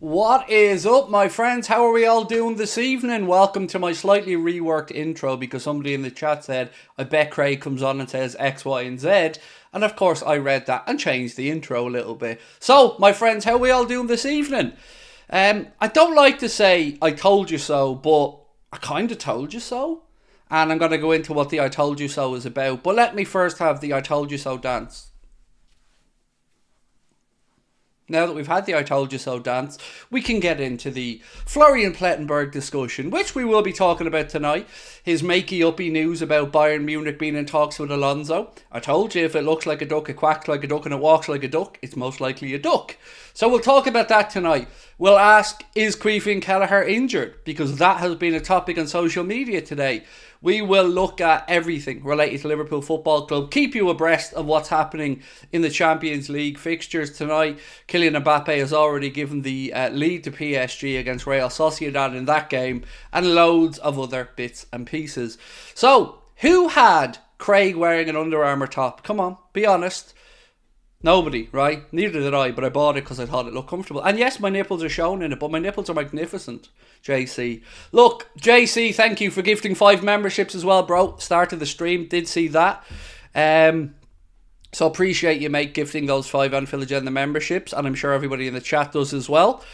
What is up, my friends? How are we all doing this evening? Welcome to my slightly reworked intro because somebody in the chat said, I bet Craig comes on and says X, Y, and Z. And of course, I read that and changed the intro a little bit. So, my friends, how are we all doing this evening? I don't like to say I told you so, but I kind of told you so. And I'm going to go into what the I told you so is about. But let me first have the I told you so dance. Now that we've had the I told you so dance, we can get into the Florian Plettenberg discussion, which we will be talking about tonight. His makey-uppy news about Bayern Munich being in talks with Alonso. I told you if it looks like a duck, it quacks like a duck, and it walks like a duck, it's most likely a duck. So we'll talk about that tonight. We'll ask, is Queefing Kelleher injured? Because that has been a topic on social media today. We will look at everything related to Liverpool Football Club, keep you abreast of what's happening in the Champions League fixtures tonight. Kylian Mbappe has already given the lead to PSG against Real Sociedad in that game, and loads of other bits and pieces. So, who had Craig wearing an Under Armour top? Come on, be honest. Nobody, right? Neither did I, but I bought it because I thought it looked comfortable. And yes, my nipples are shown in it, but my nipples are magnificent, JC. Look, JC, thank you for gifting 5 memberships as well, bro. Started the stream, did see that. So appreciate you, mate, gifting those 5 Anfield Agenda memberships, and I'm sure everybody in the chat does as well.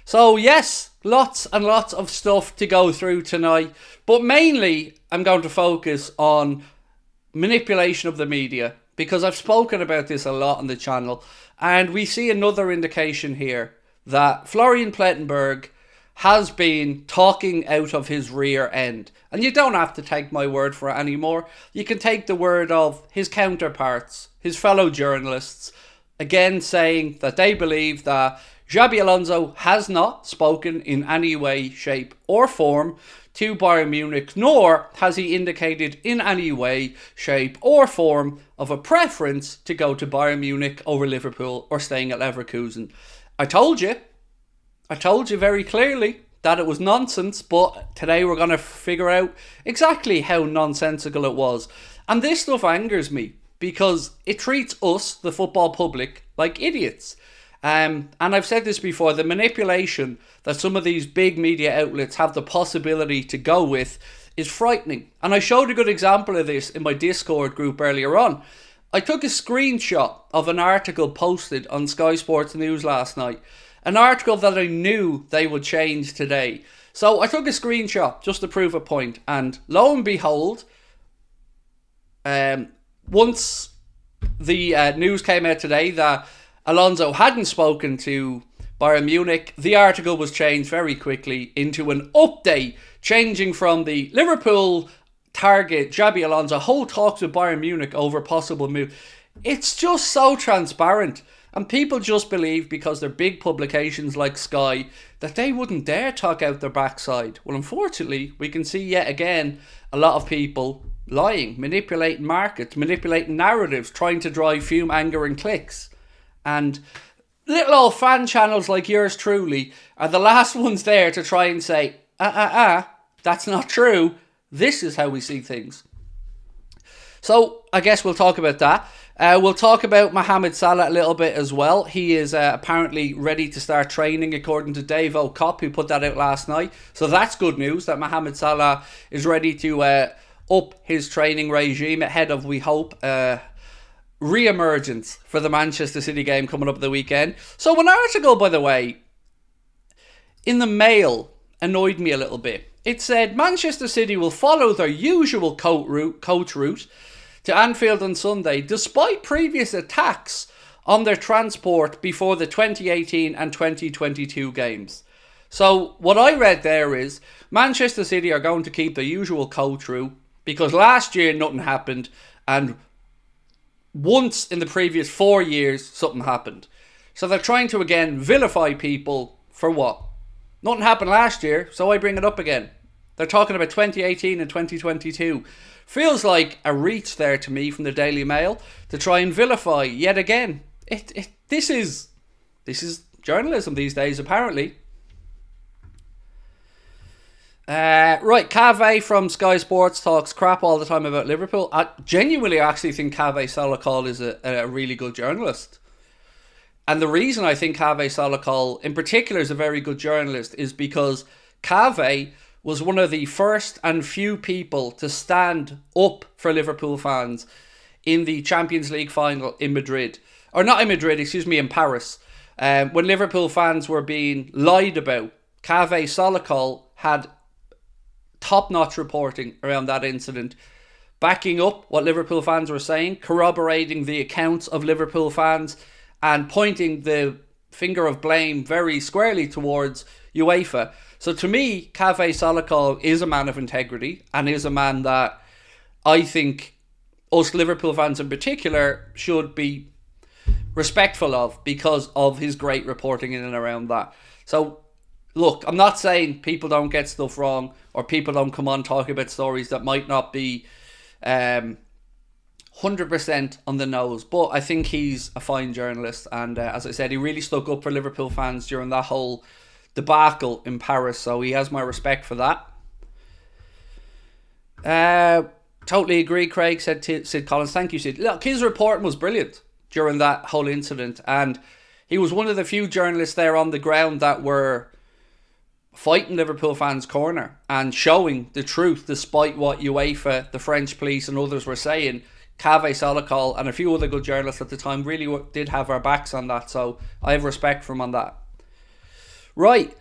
So yes, lots and lots of stuff to go through tonight, but mainly I'm going to focus on manipulation of the media, because I've spoken about this a lot on the channel, and we see another indication here that Florian Plettenberg has been talking out of his rear end. And you don't have to take my word for it anymore. You can take the word of his counterparts, his fellow journalists, again saying that they believe that Xabi Alonso has not spoken in any way, shape or form to Bayern Munich, nor has he indicated in any way, shape or form of a preference to go to Bayern Munich over Liverpool or staying at Leverkusen. I told you very clearly that it was nonsense, but today we're going to figure out exactly how nonsensical it was. And this stuff angers me because it treats us, the football public, like idiots. And I've said this before, the manipulation that some of these big media outlets have the possibility to go with is frightening. And I showed a good example of this in my Discord group earlier on. I took a screenshot of an article posted on Sky Sports News last night. An article that I knew they would change today. So I took a screenshot just to prove a point. And lo and behold, once the news came out today that Alonso hadn't spoken to Bayern Munich, the article was changed very quickly into an update, changing from the Liverpool target Xabi Alonso whole talks with Bayern Munich over possible move. It's just so transparent, and people just believe because they're big publications like Sky that they wouldn't dare talk out their backside. Well, unfortunately, we can see yet again a lot of people lying, manipulating markets, manipulating narratives, trying to drive fume, anger and clicks. And little old fan channels like yours truly are the last ones there to try and say, that's not true. This is how we see things. So I guess we'll talk about that. We'll talk about Mohamed Salah a little bit as well. He is apparently ready to start training according to Dave O'Cop, who put that out last night. So that's good news that Mohamed Salah is ready to up his training regime ahead of, we hope, re-emergence for the Manchester City game coming up the weekend. So an article, by the way, in the Mail annoyed me a little bit. It said Manchester City will follow their usual coach route to Anfield on Sunday despite previous attacks on their transport before the 2018 and 2022 games. So what I read there is Manchester City are going to keep their usual coach route because last year nothing happened, and once in the previous 4 years, something happened. So they're trying to, again, vilify people for what? Nothing happened last year, so I bring it up again. They're talking about 2018 and 2022. Feels like a reach there to me from the Daily Mail to try and vilify yet again. This is journalism these days, apparently. Right, Cave from Sky Sports talks crap all the time about Liverpool. I genuinely actually think Cave Solakol is a really good journalist. And the reason I think Kaveh Solokol in particular is a very good journalist is because Kaveh was one of the first and few people to stand up for Liverpool fans in the Champions League final in Madrid. Or not in Madrid, in Paris. When Liverpool fans were being lied about, Kaveh Solokol had top-notch reporting around that incident, backing up what Liverpool fans were saying, corroborating the accounts of Liverpool fans, and pointing the finger of blame very squarely towards UEFA. So to me, Kaveh Solokol is a man of integrity and is a man that I think us Liverpool fans in particular should be respectful of because of his great reporting in and around that. So look, I'm not saying people don't get stuff wrong or people don't come on talking about stories that might not be 100% on the nose, but I think he's a fine journalist, and as I said, he really stuck up for Liverpool fans during that whole debacle in Paris, so he has my respect for that. Totally agree, Craig, said Sid Collins. Thank you, Sid. Look, his reporting was brilliant during that whole incident, and he was one of the few journalists there on the ground that were fighting Liverpool fans' corner and showing the truth despite what UEFA, the French police and others were saying. Kaveh Solokol and a few other good journalists at the time really did have our backs on that, so I have respect for him on that. Right,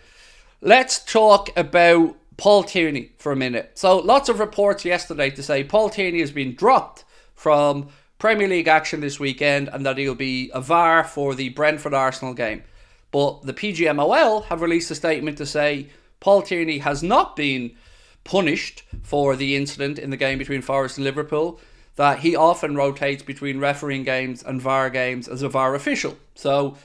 let's talk about Paul Tierney for a minute. So lots of reports yesterday to say Paul Tierney has been dropped from Premier League action this weekend and that he'll be a VAR for the Brentford-Arsenal game. But the PGMOL have released a statement to say Paul Tierney has not been punished for the incident in the game between Forest and Liverpool, that he often rotates between refereeing games and VAR games as a VAR official. So,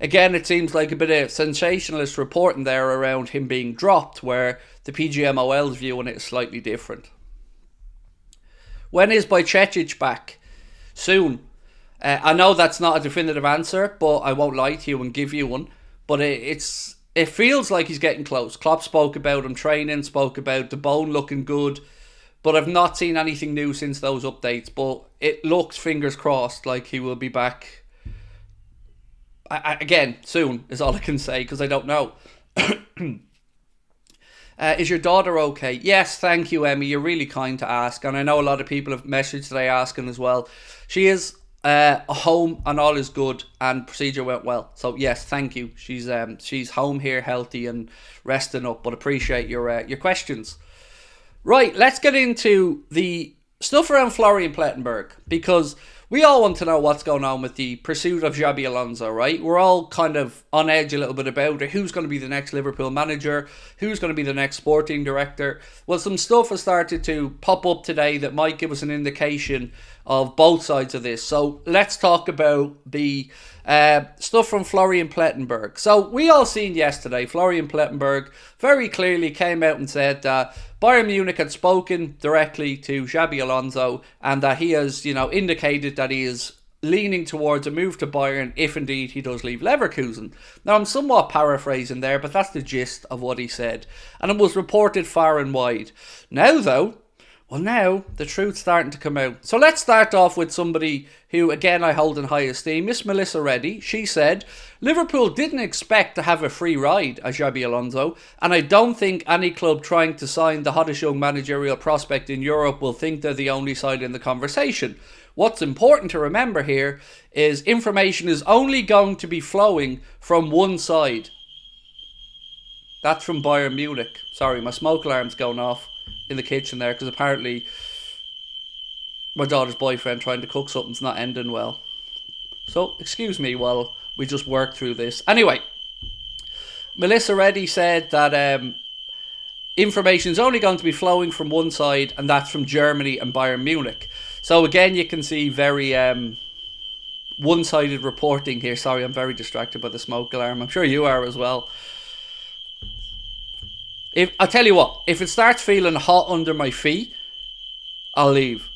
again, it seems like a bit of sensationalist reporting there around him being dropped, where the PGMOL's view on it is slightly different. When is Bajcetic back? Soon. I know that's not a definitive answer, but I won't lie to you and give you one. But it feels like he's getting close. Klopp spoke about him training, spoke about the bone looking good, but I've not seen anything new since those updates. But it looks, fingers crossed, like he will be back. Again, soon is all I can say because I don't know. Is your daughter okay? Yes, thank you, Emmy. You're really kind to ask. And I know a lot of people have messaged today asking as well. She is home and all is good and procedure went well. So yes, thank you. She's home here, healthy and resting up. But appreciate your questions. Right, let's get into the stuff around Florian Plettenberg, because we all want to know what's going on with the pursuit of Xabi Alonso, right? We're all kind of on edge a little bit about it. Who's going to be the next Liverpool manager? Who's going to be the next sporting director? Well, some stuff has started to pop up today that might give us an indication of both sides of this. So let's talk about the stuff from Florian Plettenberg. So we all seen yesterday, Florian Plettenberg very clearly came out and said that Bayern Munich had spoken directly to Xabi Alonso and that he has, indicated that he is leaning towards a move to Bayern if indeed he does leave Leverkusen. Now, I'm somewhat paraphrasing there, but that's the gist of what he said. And it was reported far and wide. Now, though, now the truth's starting to come out. So let's start off with somebody who, again, I hold in high esteem. Miss Melissa Reddy. She said, Liverpool didn't expect to have a free ride as Xabi Alonso, and I don't think any club trying to sign the hottest young managerial prospect in Europe will think they're the only side in the conversation. What's important to remember here is information is only going to be flowing from one side. That's from Bayern Munich. Sorry, my smoke alarm's going off in the kitchen there because apparently my daughter's boyfriend trying to cook something's not ending well. So excuse me while we just work through this. Anyway, Melissa Reddy said that information is only going to be flowing from one side, and that's from Germany and Bayern Munich. So again, you can see very one-sided reporting here. Sorry, I'm very distracted by the smoke alarm. I'm sure you are as well. I'll tell you what, if it starts feeling hot under my feet, I'll leave.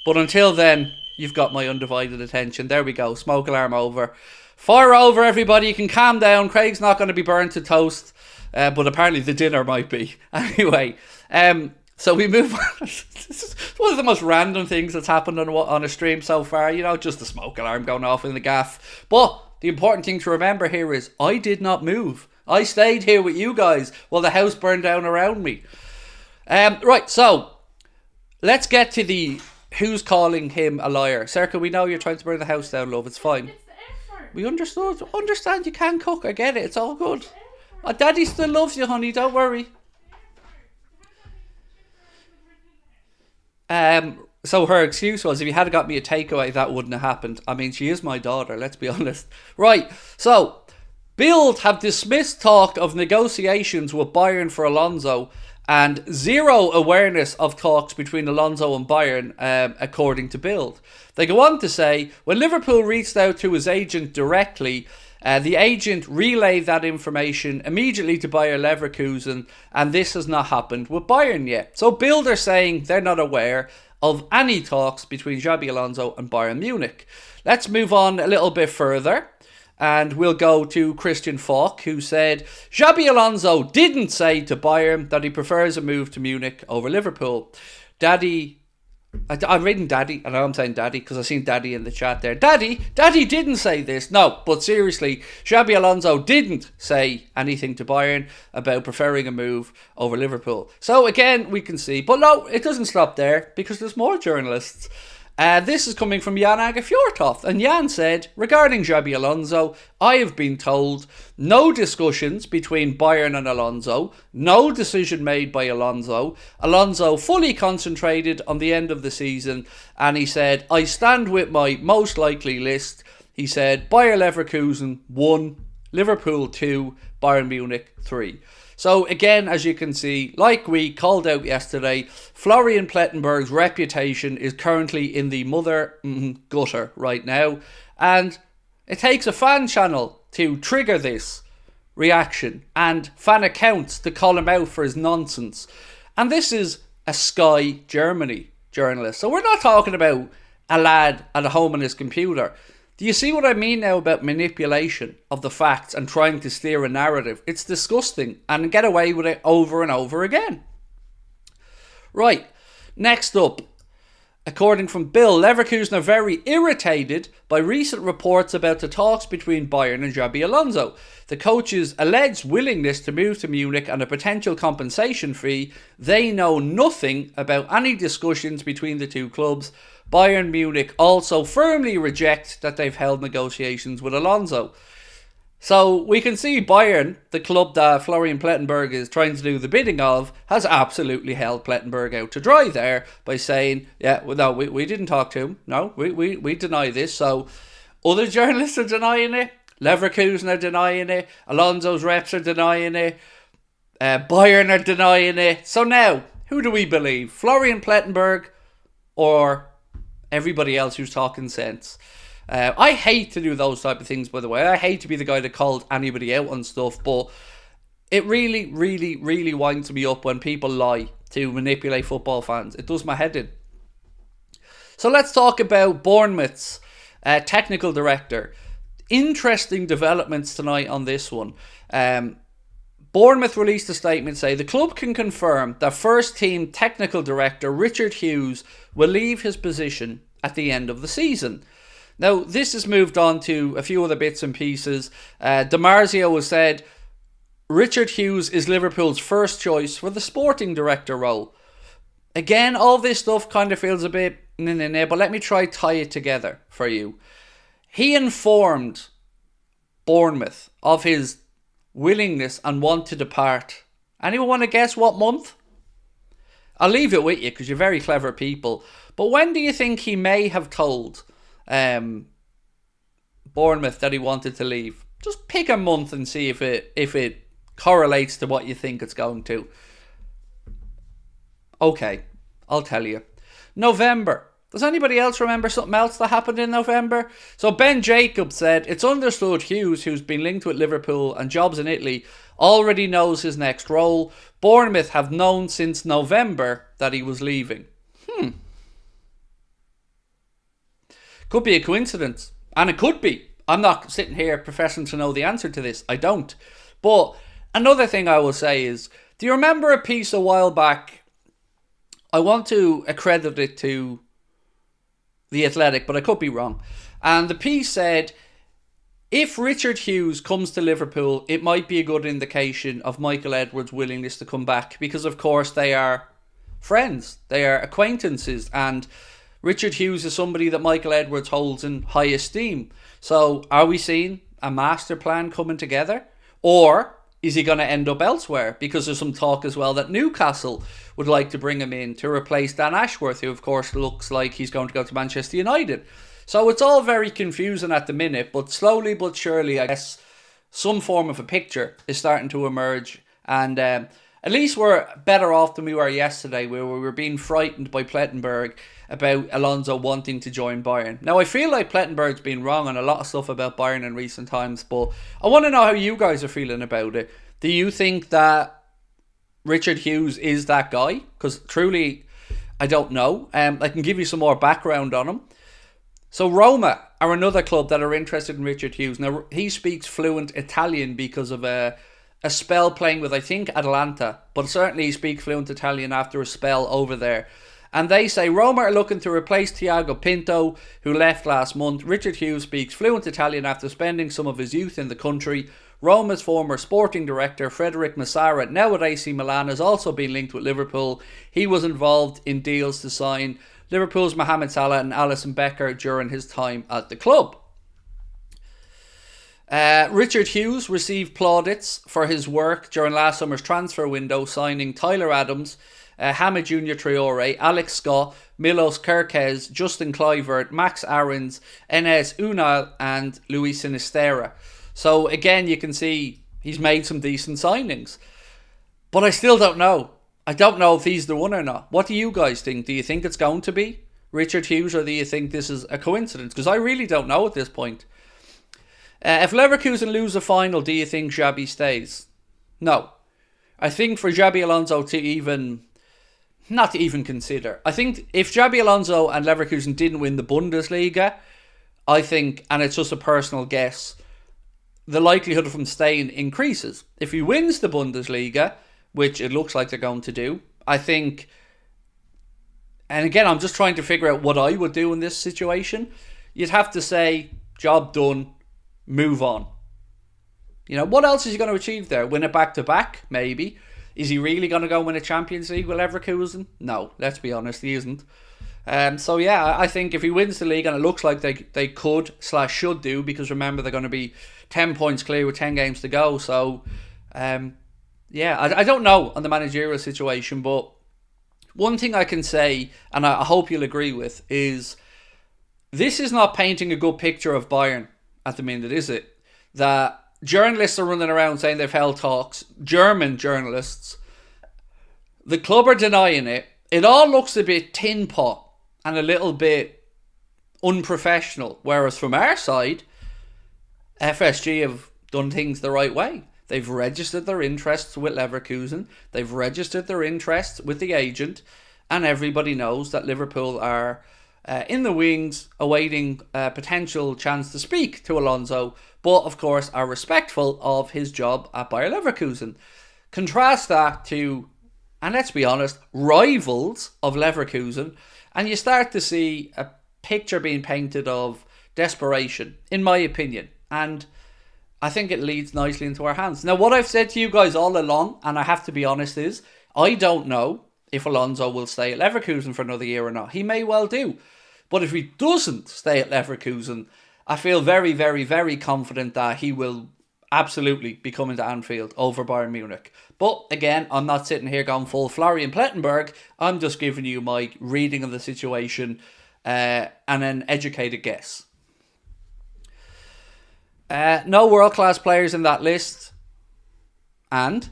But until then, you've got my undivided attention. There we go, smoke alarm over. Fire over, everybody, you can calm down. Craig's not going to be burnt to toast, but apparently the dinner might be. Anyway, so we move on. This is one of the most random things that's happened on a stream so far. Just the smoke alarm going off in the gaff. But the important thing to remember here is I did not move. I stayed here with you guys while the house burned down around me. Right, so let's get to the who's calling him a liar. Circa, we know you're trying to burn the house down, love. It's fine. We understand you can cook. I get it. It's all good. Daddy still loves you, honey. Don't worry. So her excuse was, if you had got me a takeaway, that wouldn't have happened. I mean, she is my daughter, let's be honest. Right, so Bild have dismissed talk of negotiations with Bayern for Alonso and zero awareness of talks between Alonso and Bayern, according to Bild. They go on to say, when Liverpool reached out to his agent directly, the agent relayed that information immediately to Bayer Leverkusen, and this has not happened with Bayern yet. So Bild are saying they're not aware of any talks between Xabi Alonso and Bayern Munich. Let's move on a little bit further, and we'll go to Christian Falk, who said Xabi Alonso didn't say to Bayern that he prefers a move to Munich over Liverpool. I'm reading Daddy. I know I'm saying Daddy because I've seen Daddy in the chat there. Daddy didn't say this. No, but seriously, Xabi Alonso didn't say anything to Bayern about preferring a move over Liverpool. So again, we can see. But no, it doesn't stop there because there's more journalists. This is coming from Jan Ager Fjortoft, and Jan said, regarding Xabi Alonso, I have been told no discussions between Bayern and Alonso, no decision made by Alonso fully concentrated on the end of the season, and he said, I stand with my most likely list. He said, Bayer Leverkusen 1, Liverpool 2, Bayern Munich 3. So again, as you can see, like we called out yesterday, Florian Plettenberg's reputation is currently in the mother gutter right now. And it takes a fan channel to trigger this reaction and fan accounts to call him out for his nonsense. And this is a Sky Germany journalist. So we're not talking about a lad at home on his computer. Do you see what I mean now about manipulation of the facts and trying to steer a narrative? It's disgusting, and get away with it over and over again. Right, next up, according from Bill, Leverkusen are very irritated by recent reports about the talks between Bayern and Xabi Alonso. The coach's alleged willingness to move to Munich and a potential compensation fee. They know nothing about any discussions between the two clubs. Bayern Munich also firmly reject that they've held negotiations with Alonso. So we can see Bayern, the club that Florian Plettenberg is trying to do the bidding of, has absolutely held Plettenberg out to dry there by saying, yeah, well, no, we didn't talk to him. No, we deny this. So other journalists are denying it. Leverkusen are denying it. Alonso's reps are denying it. Bayern are denying it. So now, who do we believe? Florian Plettenberg or everybody else who's talking sense? I hate to do those type of things, by the way. I hate to be the guy that called anybody out on stuff, but it really, really, really winds me up when people lie to manipulate football fans. It does my head in. So let's talk about Bournemouth's technical director. Interesting developments tonight on this one. Bournemouth released a statement saying the club can confirm that first team technical director Richard Hughes will leave his position at the end of the season. Now, this has moved on to a few other bits and pieces. DiMarzio has said Richard Hughes is Liverpool's first choice for the sporting director role. Again, all this stuff kind of feels a bit but let me try tie it together for you. He informed Bournemouth of his willingness and want to depart. Anyone want to guess what month? I'll leave it with you because you're very clever people. But when do you think he may have told Bournemouth that he wanted to leave? Just pick a month and see if it correlates to what you think it's going to. Okay, I'll tell you. November. Does anybody else remember something else that happened in November? So Ben Jacobs said, it's understood Hughes, who's been linked with Liverpool and jobs in Italy, already knows his next role. Bournemouth have known since November that he was leaving. Could be a coincidence. And it could be. I'm not sitting here professing to know the answer to this. I don't. But another thing I will say is, do you remember a piece a while back? I want to accredit it to The Athletic, but I could be wrong. And the piece said, If Richard Hughes comes to Liverpool, it might be a good indication of Michael Edwards' willingness to come back, because of course they are friends, they are acquaintances, and Richard Hughes is somebody that Michael Edwards holds in high esteem. So are we seeing a master plan coming together? Or is he going to end up elsewhere? Because there's some talk as well that Newcastle would like to bring him in to replace Dan Ashworth, who of course looks like he's going to go to Manchester United. So it's all very confusing at the minute, but slowly but surely, I guess, some form of a picture is starting to emerge. And at least we're better off than we were yesterday, where we were being frightened by Plettenberg about Alonso wanting to join Bayern. Now, I feel like Plettenberg's been wrong on a lot of stuff about Bayern in recent times, but I want to know how you guys are feeling about it. Do you think that Richard Hughes is that guy? Because truly, I don't know. I can give you some more background on him. So Roma are another club that are interested in Richard Hughes. Now, he speaks fluent Italian because of a spell playing with, I think, Atalanta. But certainly he speaks fluent Italian after a spell over there. And they say Roma are looking to replace Thiago Pinto, who left last month. Richard Hughes speaks fluent Italian after spending some of his youth in the country. Roma's former sporting director, Frederic Massara, now at AC Milan, has also been linked with Liverpool. He was involved in deals to sign Liverpool's Mohamed Salah and Alisson Becker during his time at the club. Richard Hughes received plaudits for his work during last summer's transfer window, signing Tyler Adams, Hamid Junior Traore, Alex Scott, Milos Kerkez, Justin Kluivert, Max Aarons, Enes Unal and Luis Sinisterra. So again, you can see he's made some decent signings. But I still don't know. I don't know if he's the one or not. What do you guys think? Do you think it's going to be Richard Hughes, or do you think this is a coincidence? Because I really don't know at this point. If Leverkusen lose the final, do you think Xabi stays? No. I think for Xabi Alonso not to even consider. I think if Xabi Alonso and Leverkusen didn't win the Bundesliga, I think, and it's just a personal guess, the likelihood of him staying increases. If he wins the Bundesliga, which it looks like they're going to do, I think, and again, I'm just trying to figure out what I would do in this situation. You'd have to say, job done, move on. You know, what else is he going to achieve there? Win it back-to-back? Maybe. Is he really going to go win a Champions League with Leverkusen? No, let's be honest, he isn't. So yeah, I think if he wins the league, and it looks like they could/should do, because remember, they're going to be 10 points clear with 10 games to go. So, yeah, I don't know on the managerial situation, but one thing I can say, and I hope you'll agree with, is this is not painting a good picture of Bayern at the minute, is it? That journalists are running around saying they've held talks, German journalists. The club are denying it. It all looks a bit tin pot and a little bit unprofessional, whereas from our side, FSG have done things the right way. They've registered their interests with Leverkusen. They've registered their interests with the agent. And everybody knows that Liverpool are in the wings awaiting a potential chance to speak to Alonso. But, of course, are respectful of his job at Bayer Leverkusen. Contrast that to, and let's be honest, rivals of Leverkusen. And you start to see a picture being painted of desperation, in my opinion. And I think it leads nicely into our hands. Now, what I've said to you guys all along, and I have to be honest, is I don't know if Alonso will stay at Leverkusen for another year or not. He may well do. But if he doesn't stay at Leverkusen, I feel very, very, very confident that he will absolutely be coming to Anfield over Bayern Munich. But again, I'm not sitting here going full Florian Plettenberg. I'm just giving you my reading of the situation and an educated guess. No world-class players in that list. And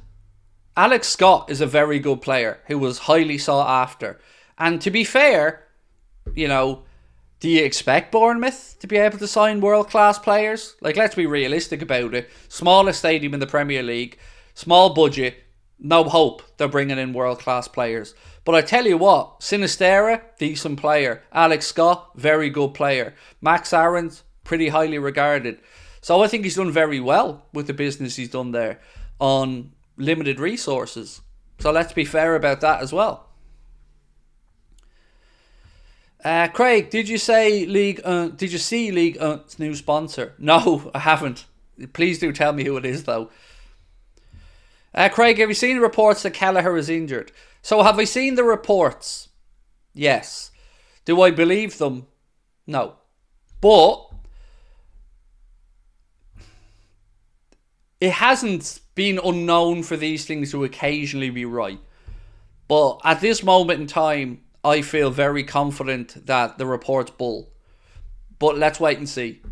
Alex Scott is a very good player who was highly sought after. And to be fair, you know, do you expect Bournemouth to be able to sign world-class players? Like, let's be realistic about it. Smallest stadium in the Premier League, small budget, no hope they're bringing in world-class players. But I tell you what, Sinisterra, decent player. Alex Scott, very good player. Max Aarons, pretty highly regarded. So I think he's done very well with the business he's done there on limited resources. So let's be fair about that as well. Craig, did you see League 1's new sponsor? No, I haven't. Please do tell me who it is, though. Craig, have you seen the reports that Kelleher is injured? So have I seen the reports? Yes. Do I believe them? No. But it hasn't been unknown for these things to occasionally be right. But at this moment in time, I feel very confident that the report's bull. But let's wait and see.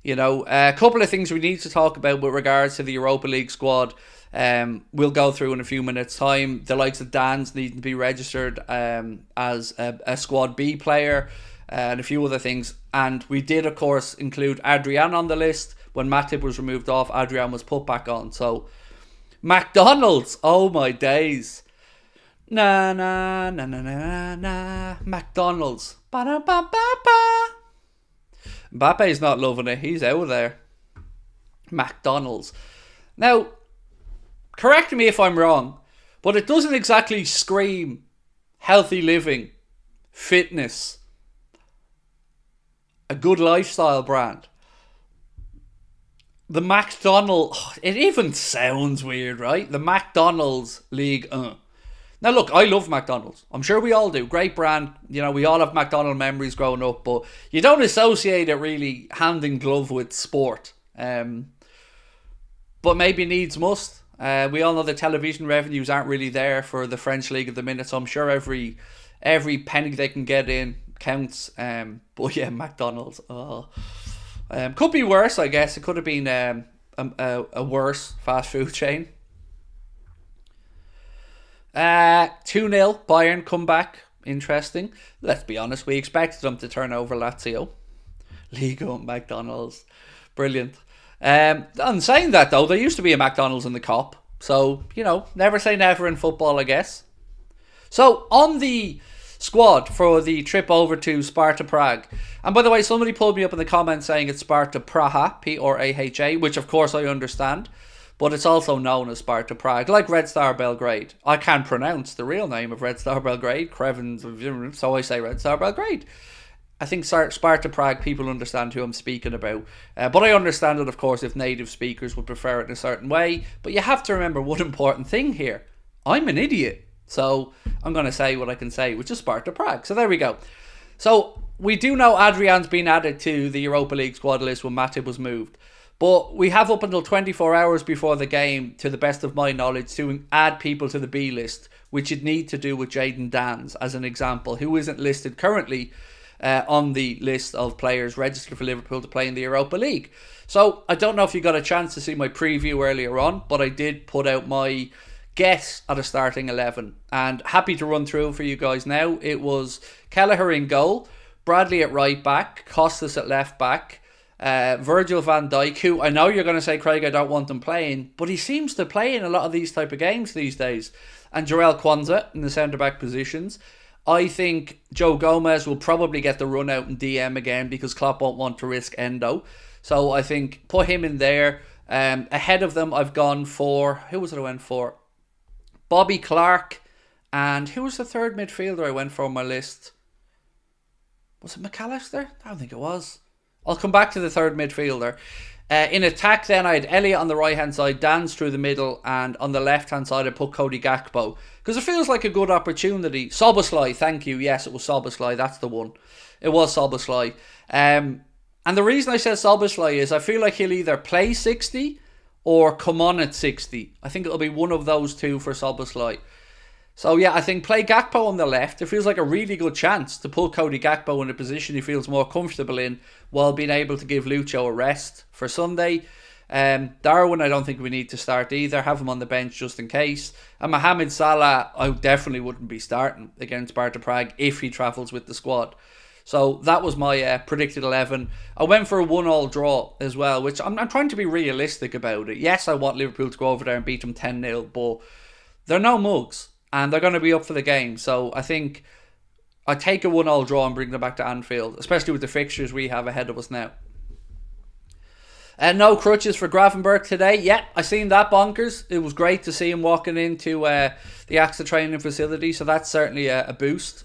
You know, a couple of things we need to talk about with regards to the Europa League squad. We'll go through in a few minutes' time. The likes of Dan's need to be registered as a Squad B player and a few other things. And we did, of course, include Adrian on the list. When Matip was removed off, Adrian was put back on. So, McDonald's, oh my days. Na na na na na na. McDonald's. Ba-da-ba-ba-ba. Mbappe's not loving it. He's out there. McDonald's. Now, correct me if I'm wrong, but it doesn't exactly scream healthy living, fitness, a good lifestyle brand. The McDonald's, it even sounds weird, right? The McDonald's League 1. Now look, I love McDonald's. I'm sure we all do. Great brand. You know, we all have McDonald's memories growing up, but you don't associate it really hand in glove with sport. But maybe needs must. We all know the television revenues aren't really there for the French league at the minute, so I'm sure every penny they can get in counts. But yeah, McDonald's. Could be worse, I guess. It could have been a worse fast food chain. 2-0 Bayern comeback. Interesting. Let's be honest, we expected them to turn over Lazio. Ligue 1 McDonald's. Brilliant. On saying that though, there used to be a McDonald's in the Kop. So, you know, never say never in football, I guess. So, on the squad for the trip over to Sparta Prague. And by the way, somebody pulled me up in the comments saying it's Sparta Praha, Praha, which of course I understand. But it's also known as Sparta Prague, like Red Star Belgrade. I can't pronounce the real name of Red Star Belgrade, Crevens, so I say Red Star Belgrade. I think Sparta Prague, people understand who I'm speaking about. But I understand it, of course, if native speakers would prefer it in a certain way. But you have to remember one important thing here. I'm an idiot. So I'm going to say what I can say, which is Sparta Prague. So there we go. So we do know Adrian's been added to the Europa League squad list when Matip was moved. But we have up until 24 hours before the game, to the best of my knowledge, to add people to the B list, which you'd need to do with Jayden Danns, as an example, who isn't listed currently on the list of players registered for Liverpool to play in the Europa League. So I don't know if you got a chance to see my preview earlier on, but I did put out my guess at a starting 11. And happy to run through for you guys now. It was Kelleher in goal, Bradley at right back, Costas at left back, Virgil van Dijk, who I know you're going to say, Craig, I don't want him playing, but he seems to play in a lot of these type of games these days. And Jarell Kwanzaa in the centre-back positions. I think Joe Gomez will probably get the run out in DM again because Klopp won't want to risk Endo. So I think put him in there. Ahead of them, I've gone for, who was it I went for? Bobby Clark. And who was the third midfielder I went for on my list? Was it McAllister? I don't think it was. I'll come back to the third midfielder. In attack then, I had Elliott on the right hand side, Danns through the middle, and on the left hand side I put Cody Gakpo. Because it feels like a good opportunity. Szoboszlai, thank you. Yes, it was Szoboszlai, that's the one. It was Szoboszlai. And the reason I said Szoboszlai is I feel like he'll either play 60 or come on at 60. I think it'll be one of those two for Szoboszlai. So yeah, I think play Gakpo on the left. It feels like a really good chance to put Cody Gakpo in a position he feels more comfortable in while being able to give Lucho a rest for Sunday. Darwin, I don't think we need to start either. Have him on the bench just in case. And Mohamed Salah, I definitely wouldn't be starting against Sparta Prague if he travels with the squad. So that was my predicted 11. I went for a 1-1 draw as well, which I'm trying to be realistic about it. Yes, I want Liverpool to go over there and beat them 10-0, but they're no mugs. And they're going to be up for the game. So I think I take a 1-1 draw and bring them back to Anfield, especially with the fixtures we have ahead of us now. No crutches for Gravenberch today. Yeah, I seen that, bonkers. It was great to see him walking into the AXA training facility. So that's certainly a boost.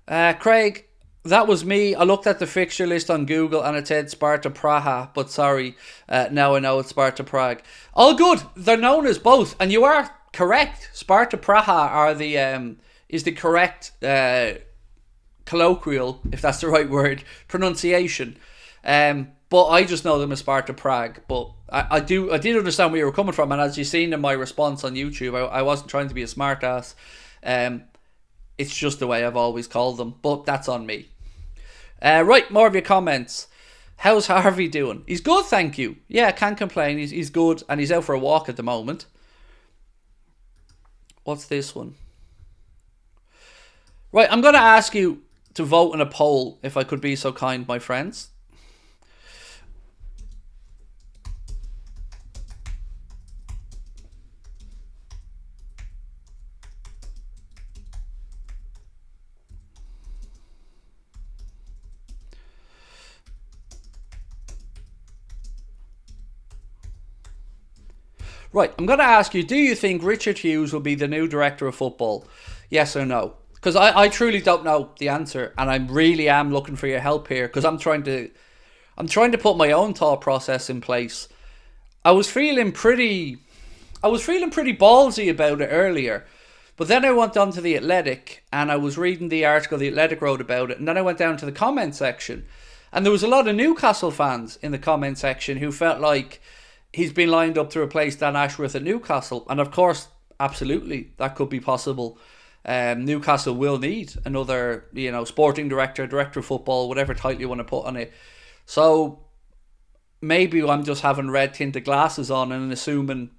Craig, that was me. I looked at the fixture list on Google and it said Sparta Praha, but sorry, now I know it's Sparta Prague. All good. They're known as both, and you are correct. Sparta Praha are the is the correct colloquial, if that's the right word, pronunciation. But I just know them as Sparta Prague. But I did understand where you were coming from, and as you've seen in my response on YouTube, I wasn't trying to be a smart ass. It's just the way I've always called them, but that's on me. Right, more of your comments. How's Harvey doing? He's good, thank you. Yeah, can't complain. He's good, and he's out for a walk at the moment. What's this one? Right, I'm going to ask you to vote in a poll, if I could be so kind, my friends. Right, I'm going to ask you, do you think Richard Hughes will be the new director of football? Yes or no? Because I truly don't know the answer, and I really am looking for your help here, because I'm trying to put my own thought process in place. I was feeling pretty ballsy about it earlier, but then I went on to The Athletic, and I was reading the article The Athletic wrote about it, and then I went down to the comment section, and there was a lot of Newcastle fans in the comment section who felt like he's been lined up to replace Dan Ashworth at Newcastle. And of course, absolutely, that could be possible. Newcastle will need another, sporting director, director of football, whatever title you want to put on it. So maybe I'm just having red tinted glasses on and assuming,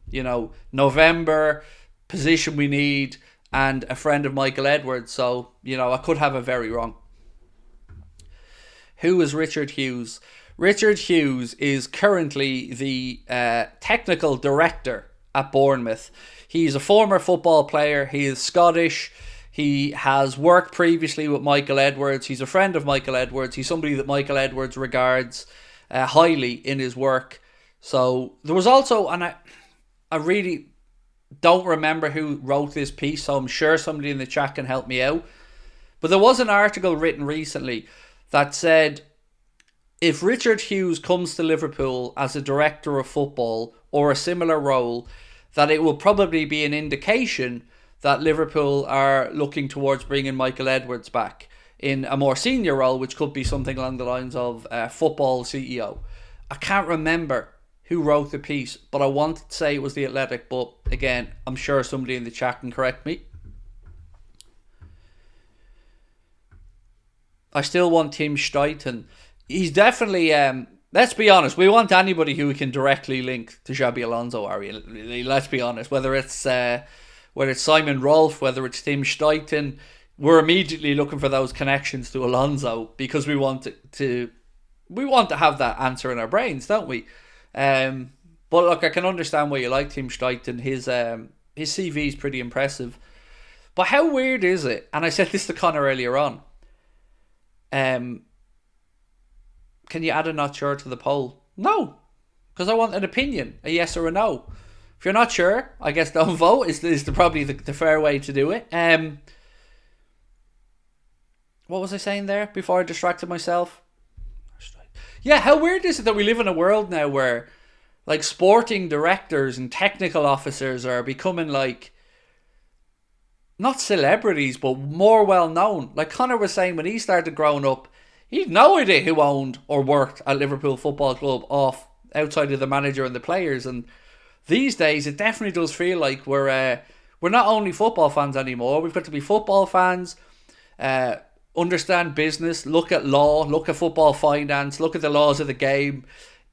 November, position we need, and a friend of Michael Edwards. So, I could have it very wrong. Who is Richard Hughes? Richard Hughes is currently the technical director at Bournemouth. He's a former football player. He is Scottish. He has worked previously with Michael Edwards. He's a friend of Michael Edwards. He's somebody that Michael Edwards regards highly in his work. So there was also, and I really don't remember who wrote this piece, so I'm sure somebody in the chat can help me out. But there was an article written recently that said, if Richard Hughes comes to Liverpool as a director of football or a similar role, that it will probably be an indication that Liverpool are looking towards bringing Michael Edwards back in a more senior role, which could be something along the lines of football CEO. I can't remember who wrote the piece, but I wanted to say it was The Athletic, but again, I'm sure somebody in the chat can correct me. I still want Tim Steiten. He's definitely, let's be honest, we want anybody who we can directly link to Xabi Alonso, Ari. Let's be honest, whether it's Simon Rolfe, whether it's Tim Steiten, we're immediately looking for those connections to Alonso because we want to have that answer in our brains, don't we? But look, I can understand why you like Tim Steiten. His CV is pretty impressive. But how weird is it? And I said this to Connor earlier on. Can you add a not sure to the poll? No, because I want an opinion, a yes or a no. If you're not sure, I guess don't vote is probably the fair way to do it. What was I saying there before I distracted myself? Yeah, how weird is it that we live in a world now where like sporting directors and technical officers are becoming like not celebrities but more well known. Like Connor was saying, when he started growing up, he had no idea who owned or worked at Liverpool Football Club outside of the manager and the players. And these days, it definitely does feel like we're not only football fans anymore. We've got to be football fans, understand business, look at law, look at football finance, look at the laws of the game.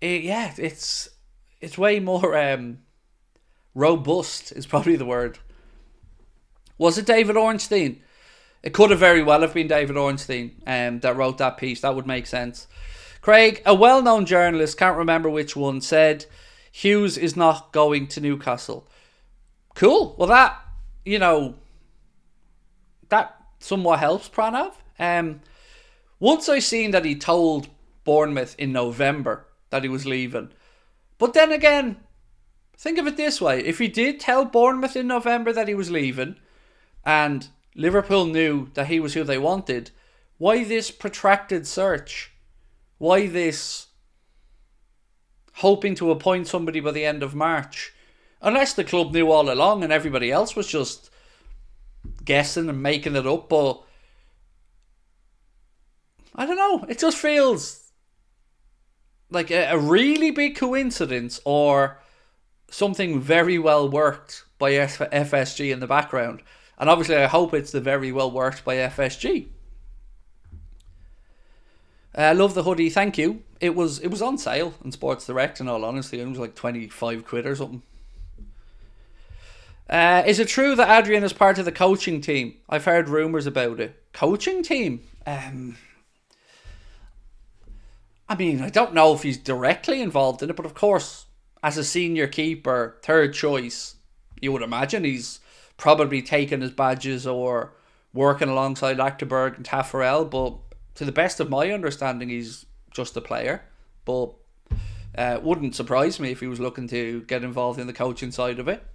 It's way more robust is probably the word. Was it David Ornstein? It could have very well have been David Ornstein that wrote that piece. That would make sense. Craig, a well-known journalist, can't remember which one, said Hughes is not going to Newcastle. Cool. Well, that somewhat helps, Pranav. Once I seen that he told Bournemouth in November that he was leaving. But then again, think of it this way. If he did tell Bournemouth in November that he was leaving and Liverpool knew that he was who they wanted, Why this protracted search? Why this hoping to appoint somebody by the end of March? Unless the club knew all along and everybody else was just guessing and making it up. But I don't know. It just feels like a really big coincidence or something very well worked by FSG in the background. And obviously I hope it's the very well worked by FSG. I love the hoodie, thank you. It was on sale in Sports Direct, in all honesty. It was like 25 quid or something. Is it true that Adrian is part of the coaching team? I've heard rumours about it. Coaching team? I mean, I don't know if he's directly involved in it, but of course, as a senior keeper, third choice, you would imagine he's probably taken his badges or working alongside Achterberg and Taffarel, but to the best of my understanding, he's just a player. But wouldn't surprise me if he was looking to get involved in the coaching side of it.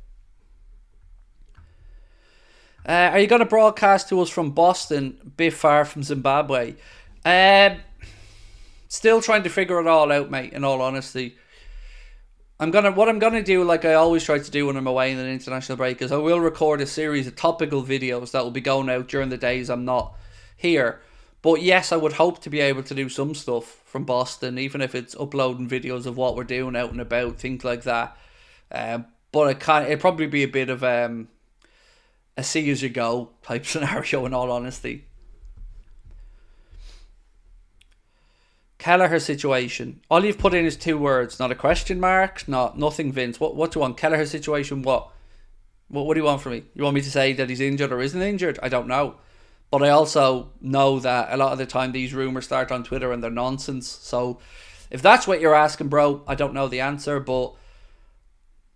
Are you going to broadcast to us from Boston, a bit far from Zimbabwe? Still trying to figure it all out, mate, in all honesty. What I'm gonna do, like I always try to do when I'm away in an international break, is I will record a series of topical videos that will be going out during the days I'm not here. But yes, I would hope to be able to do some stuff from Boston, even if it's uploading videos of what we're doing out and about, things like that. But it'd probably be a bit of a see as you go type scenario, in all honesty. Kelleher situation. All you've put in is 2 words, not a question mark, nothing, Vince. What do you want? Kelleher situation, what? What do you want from me? You want me to say that he's injured or isn't injured? I don't know. But I also know that a lot of the time these rumours start on Twitter and they're nonsense. So if that's what you're asking, bro, I don't know the answer, but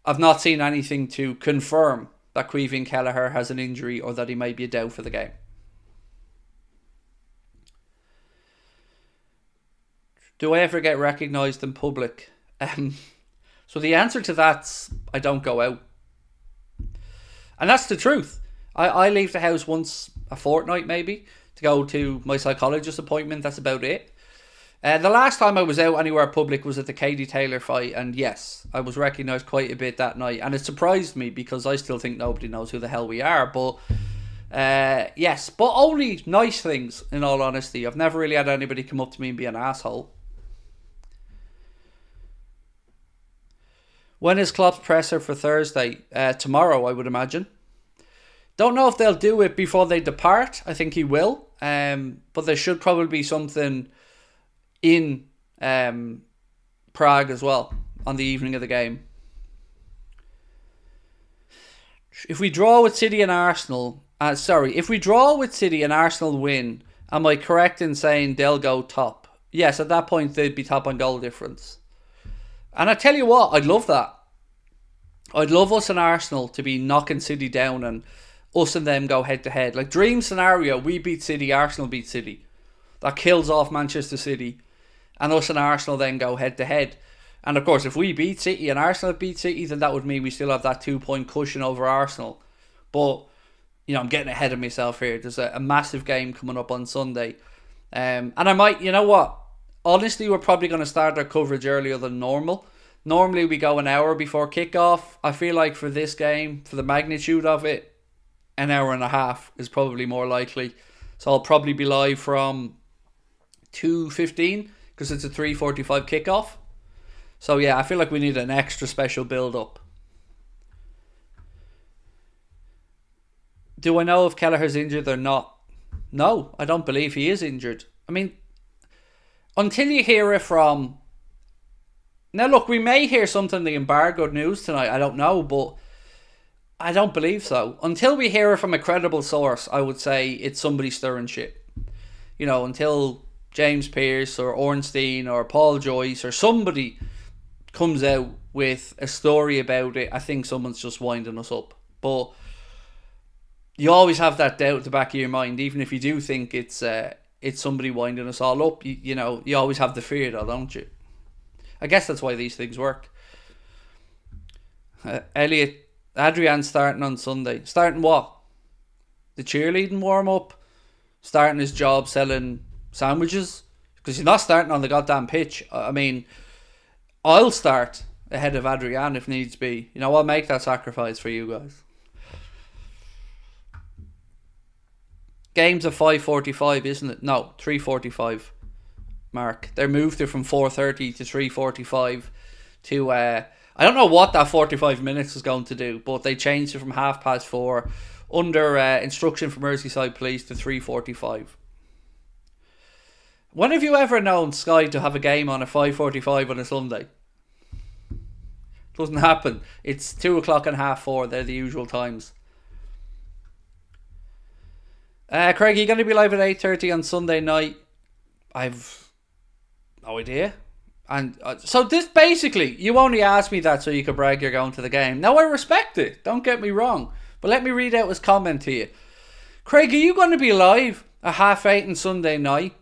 I've not seen anything to confirm that Caoimhín Kelleher has an injury or that he may be a doubt for the game. Do I ever get recognised in public? So the answer to that's I don't go out. And that's the truth. I leave the house once a fortnight maybe to go to my psychologist appointment. That's about it. The last time I was out anywhere public was at the Katie Taylor fight, and yes, I was recognised quite a bit that night, and it surprised me because I still think nobody knows who the hell we are. But yes, but only nice things, in all honesty. I've never really had anybody come up to me and be an asshole. When is Klopp's presser for Thursday? Tomorrow, I would imagine. Don't know if they'll do it before they depart. I think he will. But there should probably be something in Prague as well on the evening of the game. If we draw with City and Arsenal... if we draw with City and Arsenal win, am I correct in saying they'll go top? Yes, at that point they'd be top on goal difference. And I tell you what, I'd love that. I'd love us and Arsenal to be knocking City down and us and them go head to head. Like, dream scenario, we beat City, Arsenal beat City. That kills off Manchester City. And us and Arsenal then go head to head. And of course, if we beat City and Arsenal beat City, then that would mean we still have that 2-point cushion over Arsenal. But, you know, I'm getting ahead of myself here. There's a massive game coming up on Sunday. And I might, you know what? Honestly, we're probably going to start our coverage earlier than normal. Normally we go an hour before kickoff. I feel like for this game, for the magnitude of it, an hour and a half is probably more likely. So I'll probably be live from 2:15 because it's a 3:45 kickoff. So yeah, I feel like we need an extra special build-up. Do I know if Kelleher's injured or not? No, I don't believe he is injured. I mean, until you hear it from... Now look, we may hear something in the embargoed news tonight, I don't know, but I don't believe so. Until we hear it from a credible source, I would say it's somebody stirring shit. You know, until James Pearce or Ornstein or Paul Joyce or somebody comes out with a story about it, I think someone's just winding us up. But you always have that doubt at the back of your mind, even if you do think it's somebody winding us all up. You know, you always have the fear though, don't you? I guess that's why these things work. Adrian's starting on Sunday. Starting what? The cheerleading warm-up? starting his job selling sandwiches, because he's not starting on the goddamn pitch. I mean, I'll start ahead of Adrian if needs be. You know, I'll make that sacrifice for you guys. Game's at 5:45, isn't it? No, 3:45. Mark, they moved it from 4:30 to 3:45 to I don't know what that 45 minutes is going to do, but they changed it from 4:30 under instruction from Merseyside Police to 3:45. When have you ever known Sky to have a game on at 5:45 on a Sunday? Doesn't happen. It's 2 o'clock and 4:30. They're the usual times. Craig, are you going to be live at 8:30 on Sunday night? I've no idea. And so this basically, you only asked me that so you could brag you're going to the game. Now I respect it, don't get me wrong, but let me read out his comment to you. Craig, are you going to be live at 8:30 on Sunday night?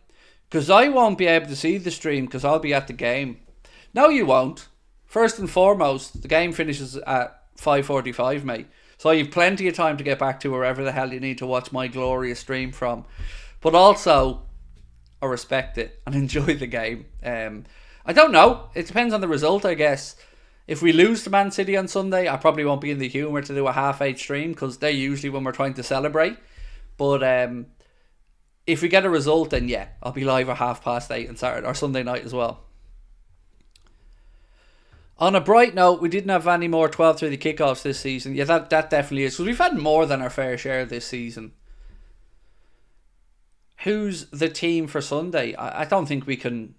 Because I won't be able to see the stream because I'll be at the game. No, you won't. First and foremost, the game finishes at 5:45, mate. So you've plenty of time to get back to wherever the hell you need to watch my glorious stream from. But also, I respect it and enjoy the game. I don't know. It depends on the result, I guess. If we lose to Man City on Sunday, I probably won't be in the humour to do a 8:30 stream because they're usually when we're trying to celebrate. But if we get a result, then yeah, I'll be live at 8:30 on Saturday or Sunday night as well. On a bright note, we didn't have any more 12:30 kickoffs this season. Yeah, that definitely is. Because we've had more than our fair share this season. Who's the team for Sunday? I don't think we can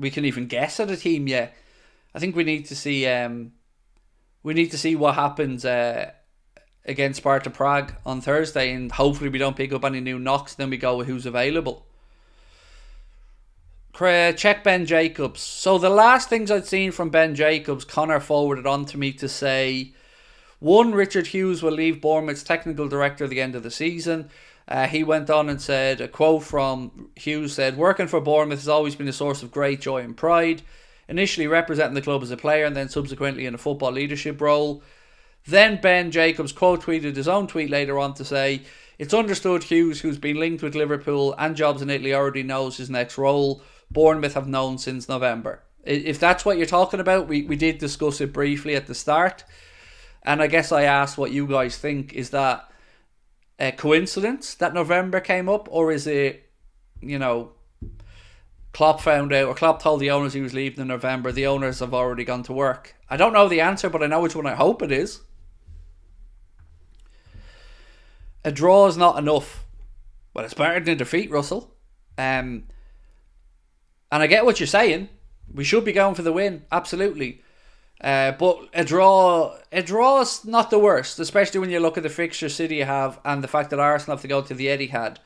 even guess at a team yet. I think we need to see what happens against Sparta Prague on Thursday, and hopefully we don't pick up any new knocks. Then we go with who's available. Check Ben Jacobs. So the last things I'd seen from Ben Jacobs, Connor forwarded on to me to say, 1, Richard Hughes will leave Bournemouth's technical director at the end of the season. He went on and said, a quote from Hughes said, working for Bournemouth has always been a source of great joy and pride. Initially representing the club as a player and then subsequently in a football leadership role. Then Ben Jacobs quote tweeted his own tweet later on to say, it's understood Hughes, who's been linked with Liverpool and jobs in Italy, already knows his next role. Bournemouth have known since November. If that's what you're talking about, we did discuss it briefly at the start. And I guess I asked what you guys think. Is that a coincidence that November came up? Or is it, Klopp found out, or Klopp told the owners he was leaving in November. The owners have already gone to work. I don't know the answer, but I know which one I hope it is. A draw is not enough. Well, it's better than a defeat, Russell. And I get what you're saying. We should be going for the win, absolutely. But a draw is not the worst, especially when you look at the fixture City have and the fact that Arsenal have to go to the Etihad.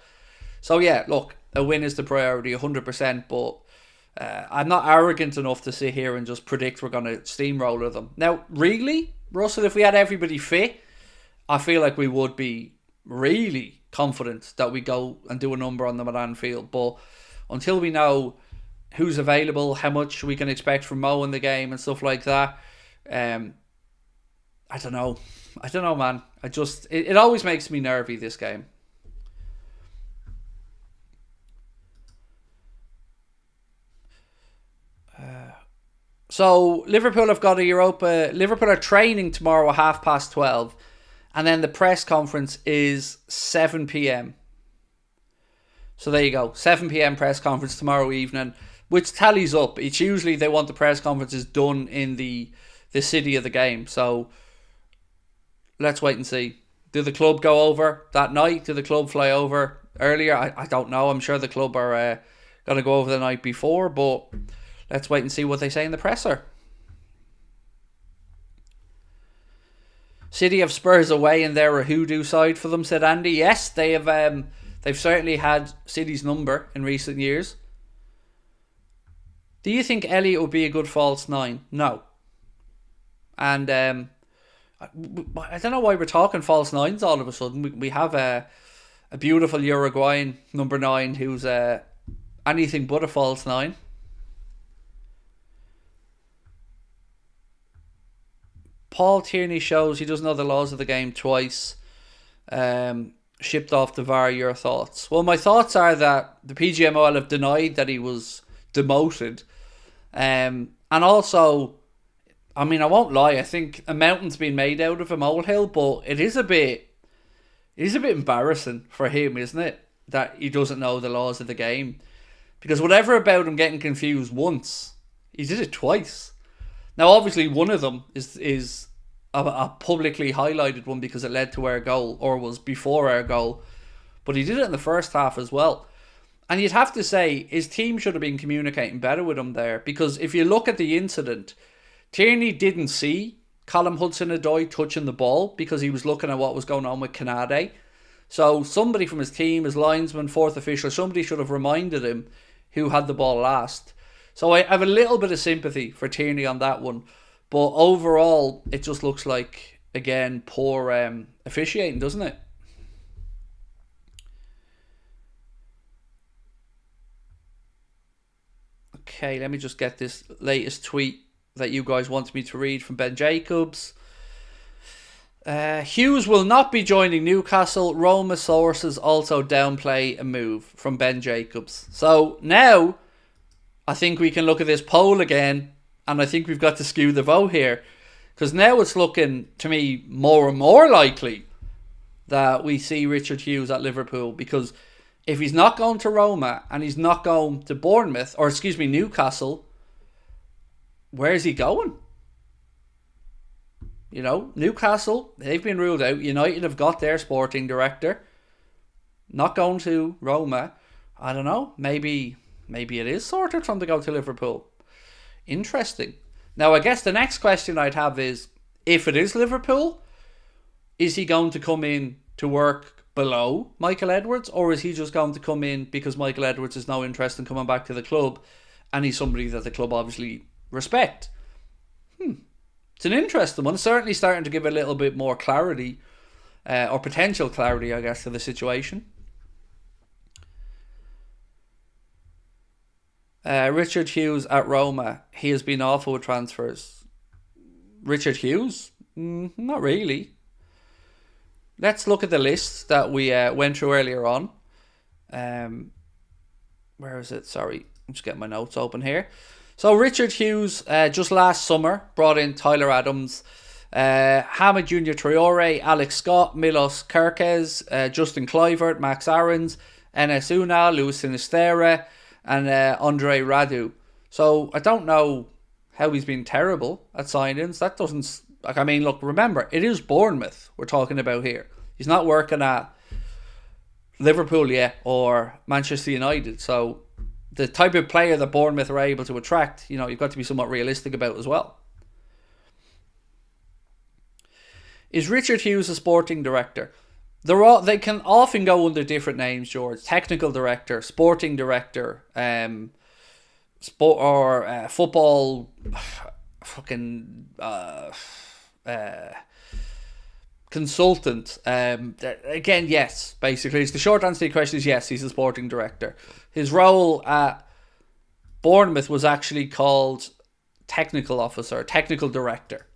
So yeah, look, a win is the priority, 100%. But I'm not arrogant enough to sit here and just predict we're going to steamroller them. Now, really, Russell, if we had everybody fit, I feel like we would be really confident that we go and do a number on them at Anfield. But until we know who's available, how much we can expect from Mo in the game and stuff like that, I don't know, man. It always makes me nervy, this game. So Liverpool have got a Europa. Liverpool are training tomorrow at 12:30, and then the press conference is 7 p.m. So there you go, 7 p.m. press conference tomorrow evening, which tallies up. It's usually they want the press conferences done in the city of the game. So let's wait and see. Do the club go over that night? Do the club fly over earlier? I don't know. I'm sure the club are going to go over the night before, but let's wait and see what they say in the presser. City have Spurs away and they're a hoodoo side for them, said Andy. Yes, they have. They've certainly had City's number in recent years. Do you think Elliott would be a good false 9? No. And I don't know why we're talking false 9s all of a sudden. We have a beautiful Uruguayan number 9 who's anything but a false 9. Paul Tierney shows he doesn't know the laws of the game twice. shipped off the VAR. Your thoughts? Well, my thoughts are that the PGMOL have denied that he was demoted. And also, I mean, I won't lie, I think a mountain's been made out of a molehill, but it is a bit embarrassing for him, isn't it? That he doesn't know the laws of the game. Because whatever about him getting confused once, he did it twice. Now, obviously, one of them is a publicly highlighted one because it led to our goal, or was before our goal. But he did it in the first half as well. And you'd have to say his team should have been communicating better with him there. Because if you look at the incident, Tierney didn't see Callum Hudson-Odoi touching the ball because he was looking at what was going on with Canade. So somebody from his team, his linesman, fourth official, somebody should have reminded him who had the ball last. So I have a little bit of sympathy for Tierney on that one. But overall, it just looks like, again, poor officiating, doesn't it? Okay, let me just get this latest tweet that you guys want me to read from Ben Jacobs. Hughes will not be joining Newcastle. Roma sources also downplay a move, from Ben Jacobs. So now I think we can look at this poll again, and I think we've got to skew the vote here, because now it's looking to me more and more likely that we see Richard Hughes at Liverpool, because if he's not going to Roma and he's not going to Bournemouth, or excuse me, Newcastle, where's he going? You know, Newcastle, they've been ruled out. United have got their sporting director. Not going to Roma. I don't know. Maybe it is sorted from to go to Liverpool. Interesting. Now, I guess the next question I'd have is, if it is Liverpool, is he going to come in to work below Michael Edwards, or is he just going to come in because Michael Edwards has no interest in coming back to the club, and he's somebody that the club obviously respect? It's an interesting one. It's certainly starting to give a little bit more clarity, or potential clarity, I guess, to the situation. Richard Hughes at Roma. He has been awful with transfers. Richard Hughes? Not really. Let's look at the list that we went through earlier on. Where is it? Sorry, I'm just getting my notes open here. So Richard Hughes, just last summer, brought in Tyler Adams, Hamid Junior Traore, Alex Scott, Milos Kerkez, Justin Kluivert, Max Aarons, Enes Unal, Luis Sinisterra, and Andre Radu. So I don't know how he's been terrible at signings. That doesn't... I mean, look, remember, it is Bournemouth we're talking about here. He's not working at Liverpool yet, or Manchester United. So the type of player that Bournemouth are able to attract, you've got to be somewhat realistic about as well. Is Richard Hughes a sporting director? They can often go under different names, George. Technical director, sporting director, football, fucking consultant. Again, yes. Basically, the short answer to the question is yes. He's a sporting director. His role at Bournemouth was actually called technical officer, technical director.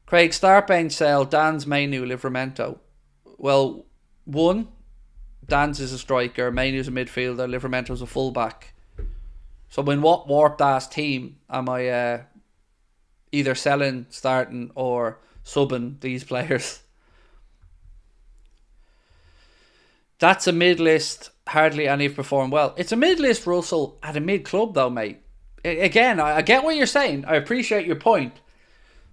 Craig, Startbench sell Dan's Mainu Livramento. Well, one, Dan's is a striker, Mainu's a midfielder, Livramento's a fullback. So in what warped ass team am I either selling, starting, or subbing these players? That's a mid-list, hardly any have performed well. It's a mid-list Russell at a mid-club though, mate. Again, I get what you're saying. I appreciate your point.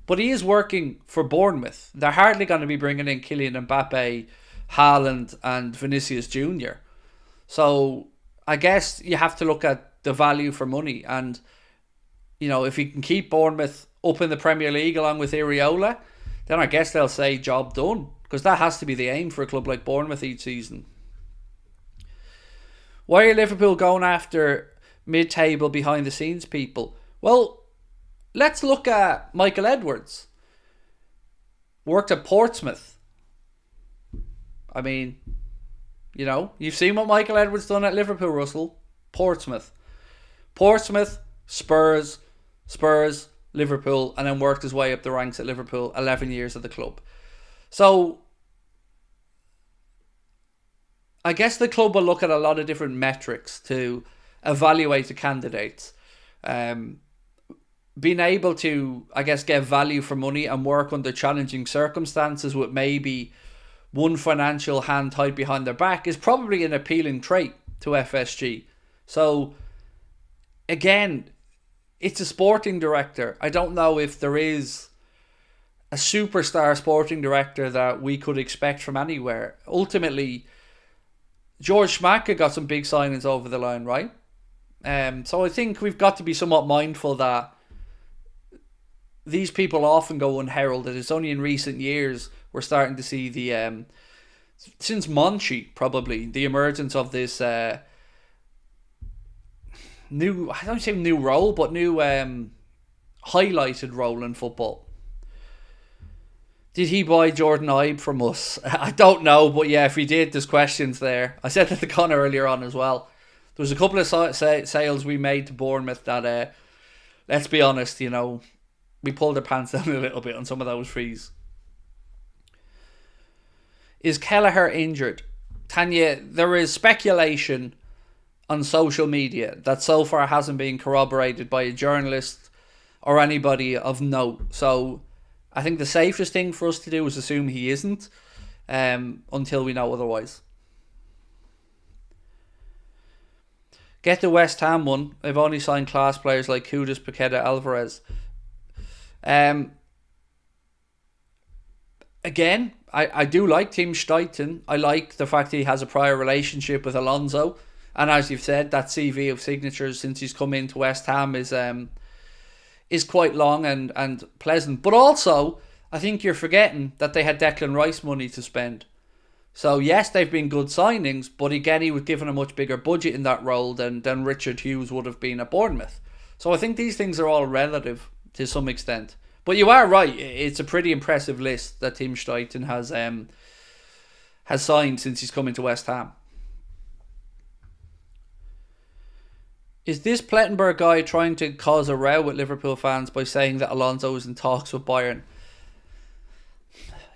But he is working for Bournemouth. They're hardly going to be bringing in Kylian Mbappe, Haaland and Vinicius Jr. So I guess you have to look at the value for money. And, if he can keep Bournemouth up in the Premier League along with Iriola, then I guess they'll say job done. Because that has to be the aim for a club like Bournemouth each season. Why are Liverpool going after mid-table behind-the-scenes people? Well, let's look at Michael Edwards. Worked at Portsmouth. I mean, you've seen what Michael Edwards done at Liverpool, Russell. Portsmouth, Spurs, Liverpool, and then worked his way up the ranks at Liverpool. 11 years at the club. So I guess the club will look at a lot of different metrics to evaluate the candidates. Being able to, I guess, get value for money and work under challenging circumstances with maybe one financial hand tied behind their back is probably an appealing trait to FSG. So, again, it's a sporting director. I don't know if there is a superstar sporting director that we could expect from anywhere. Ultimately, George Schmaka got some big signings over the line, right? So I think we've got to be somewhat mindful that these people often go unheralded. It's only in recent years we're starting to see the since Monchi probably the emergence of this new, I don't say new role, but new highlighted role in football. Did he buy Jordan Ibe from us? I don't know, but yeah, if he did, there's questions there. I said that to Connor earlier on as well. There was a couple of sales we made to Bournemouth that, let's be honest, you know, we pulled our pants down a little bit on some of those fees. Is Kelleher injured? Tanya, there is speculation on social media that so far hasn't been corroborated by a journalist or anybody of note. So I think the safest thing for us to do is assume he isn't until we know otherwise. Get the West Ham one. They've only signed class players like Kudus, Paqueta, Alvarez. Again, I do like Tim Steiten. I like the fact that he has a prior relationship with Alonso. And as you've said, that CV of signatures since he's come into West Ham is quite long and pleasant. But also, I think you're forgetting that they had Declan Rice money to spend. So yes, they've been good signings, but again, he was given a much bigger budget in that role than Richard Hughes would have been at Bournemouth. So I think these things are all relative to some extent. But you are right, it's a pretty impressive list that Tim Steiten has signed since he's come into West Ham. Is this Plettenberg guy trying to cause a row with Liverpool fans by saying that Alonso is in talks with Bayern?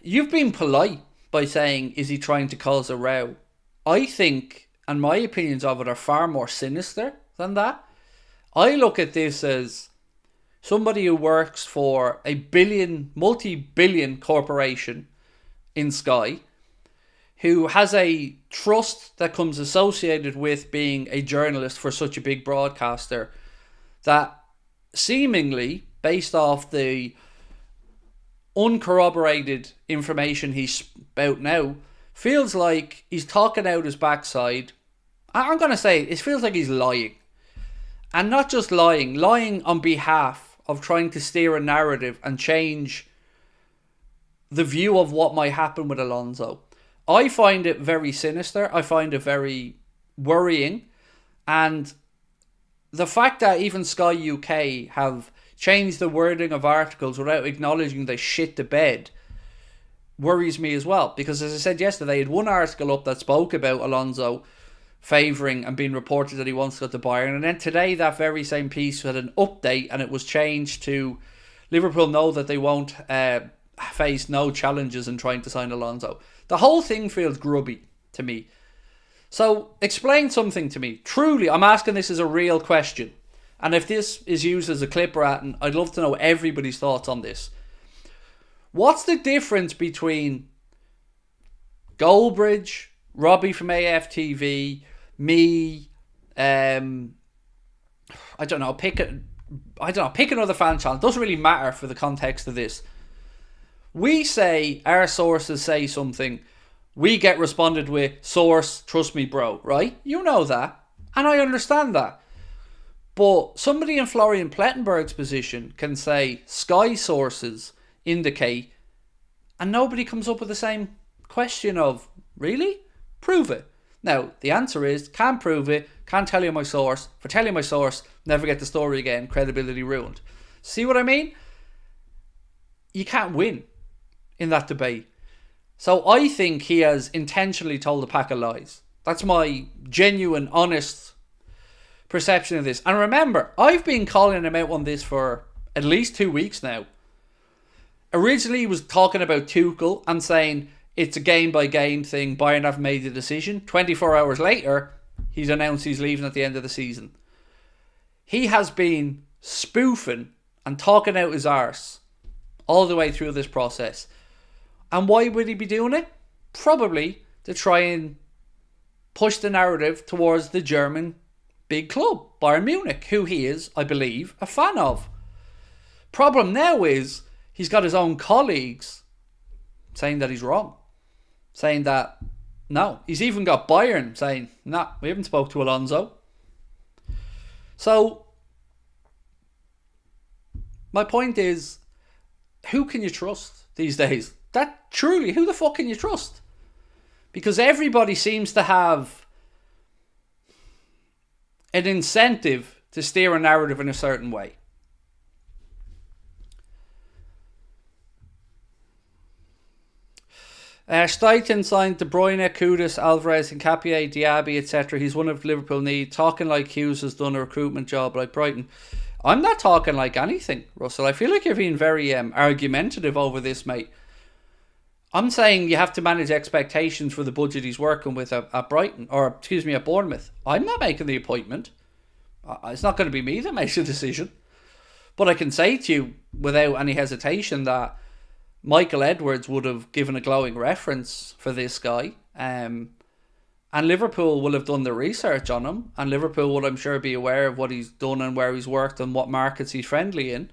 You've been polite by saying, is he trying to cause a row? I think, and my opinions of it are far more sinister than that. I look at this as somebody who works for a multi-billion corporation in Sky, who has a trust that comes associated with being a journalist for such a big broadcaster, that seemingly, based off the uncorroborated information he's spout now, feels like he's talking out his backside. I'm going to say it feels like he's lying. And not just lying on behalf of trying to steer a narrative and change the view of what might happen with Alonso. I find it very sinister. I find it very worrying. And the fact that even Sky UK have changed the wording of articles without acknowledging they shit the bed worries me as well. Because as I said yesterday, I had one article up that spoke about Alonso favouring and being reported that he wants to go to Bayern. And then today that very same piece had an update and it was changed to Liverpool know that they won't face no challenges in trying to sign Alonso. The whole thing feels grubby to me. So explain something to me. Truly, I'm asking this as a real question. And if this is used as a clip rat, I'd love to know everybody's thoughts on this. What's the difference between Goldbridge, Robbie from AFTV, me, I don't know, pick another fan channel. It doesn't really matter for the context of this. We say, our sources say something, we get responded with, source, trust me bro, right? You know that, and I understand that. But somebody in Florian Plettenberg's position can say, Sky sources indicate, and nobody comes up with the same question of, really? Prove it. Now, the answer is, can't prove it, can't tell you my source. For telling you my source, never get the story again, credibility ruined. See what I mean? You can't win in that debate. So I think he has intentionally told a pack of lies. That's my genuine, honest perception of this. And remember, I've been calling him out on this for at least 2 weeks now. Originally, he was talking about Tuchel and saying it's a game-by-game thing. Bayern have made the decision. 24 hours later, he's announced he's leaving at the end of the season. He has been spoofing and talking out his arse all the way through this process. And why would he be doing it? Probably to try and push the narrative towards the German big club, Bayern Munich, who he is, I believe, a fan of. Problem now is he's got his own colleagues saying that he's wrong. Saying that, no. He's even got Bayern saying, nah, we haven't spoke to Alonso. So, my point is, who can you trust these days? That truly, who the fuck can you trust? Because everybody seems to have an incentive to steer a narrative in a certain way. Stuyton signed De Bruyne, Kudus, Alvarez, Nkapie, Diaby, etc. He's one of Liverpool need. Talking like Hughes has done a recruitment job like Brighton. I'm not talking like anything, Russell. I feel like you're being very argumentative over this, mate. I'm saying you have to manage expectations for the budget he's working with at Brighton, or excuse me, at Bournemouth. I'm not making the appointment. It's not going to be me that makes the decision. But I can say to you without any hesitation that Michael Edwards would have given a glowing reference for this guy. And Liverpool will have done the research on him. And Liverpool will, I'm sure, be aware of what he's done and where he's worked and what markets he's friendly in.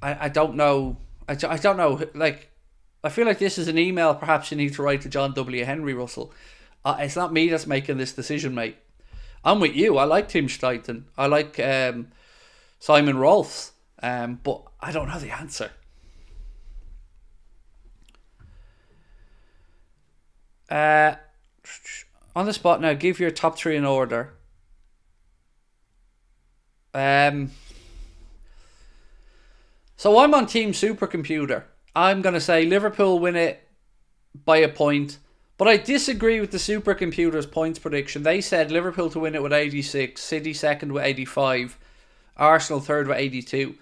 I don't know. I don't know. Like, I feel like this is an email perhaps you need to write to John W. Henry, Russell. It's not me that's making this decision, mate. I'm with you. I like Tim Stuyton. I like Simon Rolfs. But I don't know the answer. On the spot now, give your top three in order. So I'm on Team Supercomputer. I'm going to say Liverpool win it by a point. But I disagree with the Supercomputer's points prediction. They said Liverpool to win it with 86, City second with 85, Arsenal third with 82.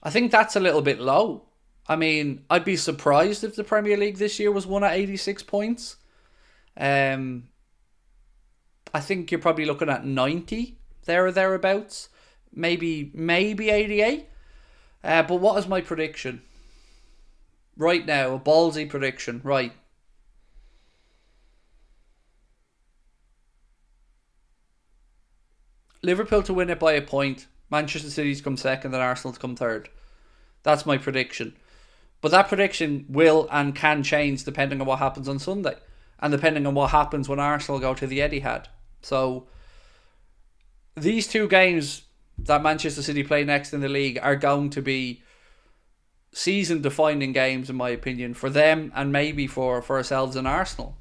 I think that's a little bit low. I mean, I'd be surprised if the Premier League this year was won at 86 points. I think you're probably looking at 90, there or thereabouts. Maybe 88. But what is my prediction? Right now, a ballsy prediction. Right. Liverpool to win it by a point. Manchester City to come second and Arsenal to come third. That's my prediction. But that prediction will and can change depending on what happens on Sunday. And depending on what happens when Arsenal go to the Etihad. So, these two games that Manchester City play next in the league are going to be season-defining games, in my opinion, for them and maybe for ourselves and Arsenal.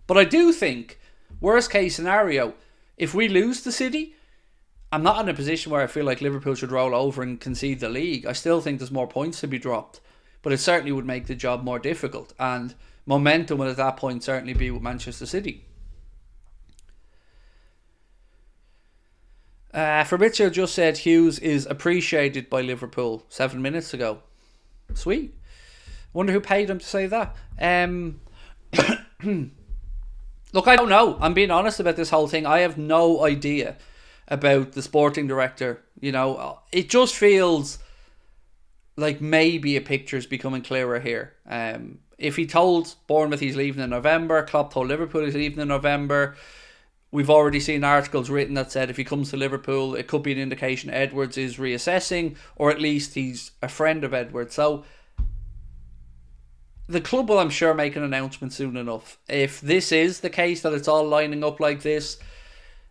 But I do think, worst-case scenario, if we lose to City, I'm not in a position where I feel like Liverpool should roll over and concede the league. I still think there's more points to be dropped. But it certainly would make the job more difficult. And momentum would at that point certainly be with Manchester City. Fabrizio just said Hughes is appreciated by Liverpool 7 minutes ago. Sweet. Wonder who paid him to say that. Look, I don't know. I'm being honest about this whole thing. I have no idea about the sporting director. You know, it just feels like maybe a picture's becoming clearer here. If he told Bournemouth he's leaving in November, Klopp told Liverpool he's leaving in November. We've already seen articles written that said if he comes to Liverpool, it could be an indication Edwards is reassessing, or at least he's a friend of Edwards. So the club will, I'm sure, make an announcement soon enough. If this is the case, that it's all lining up like this,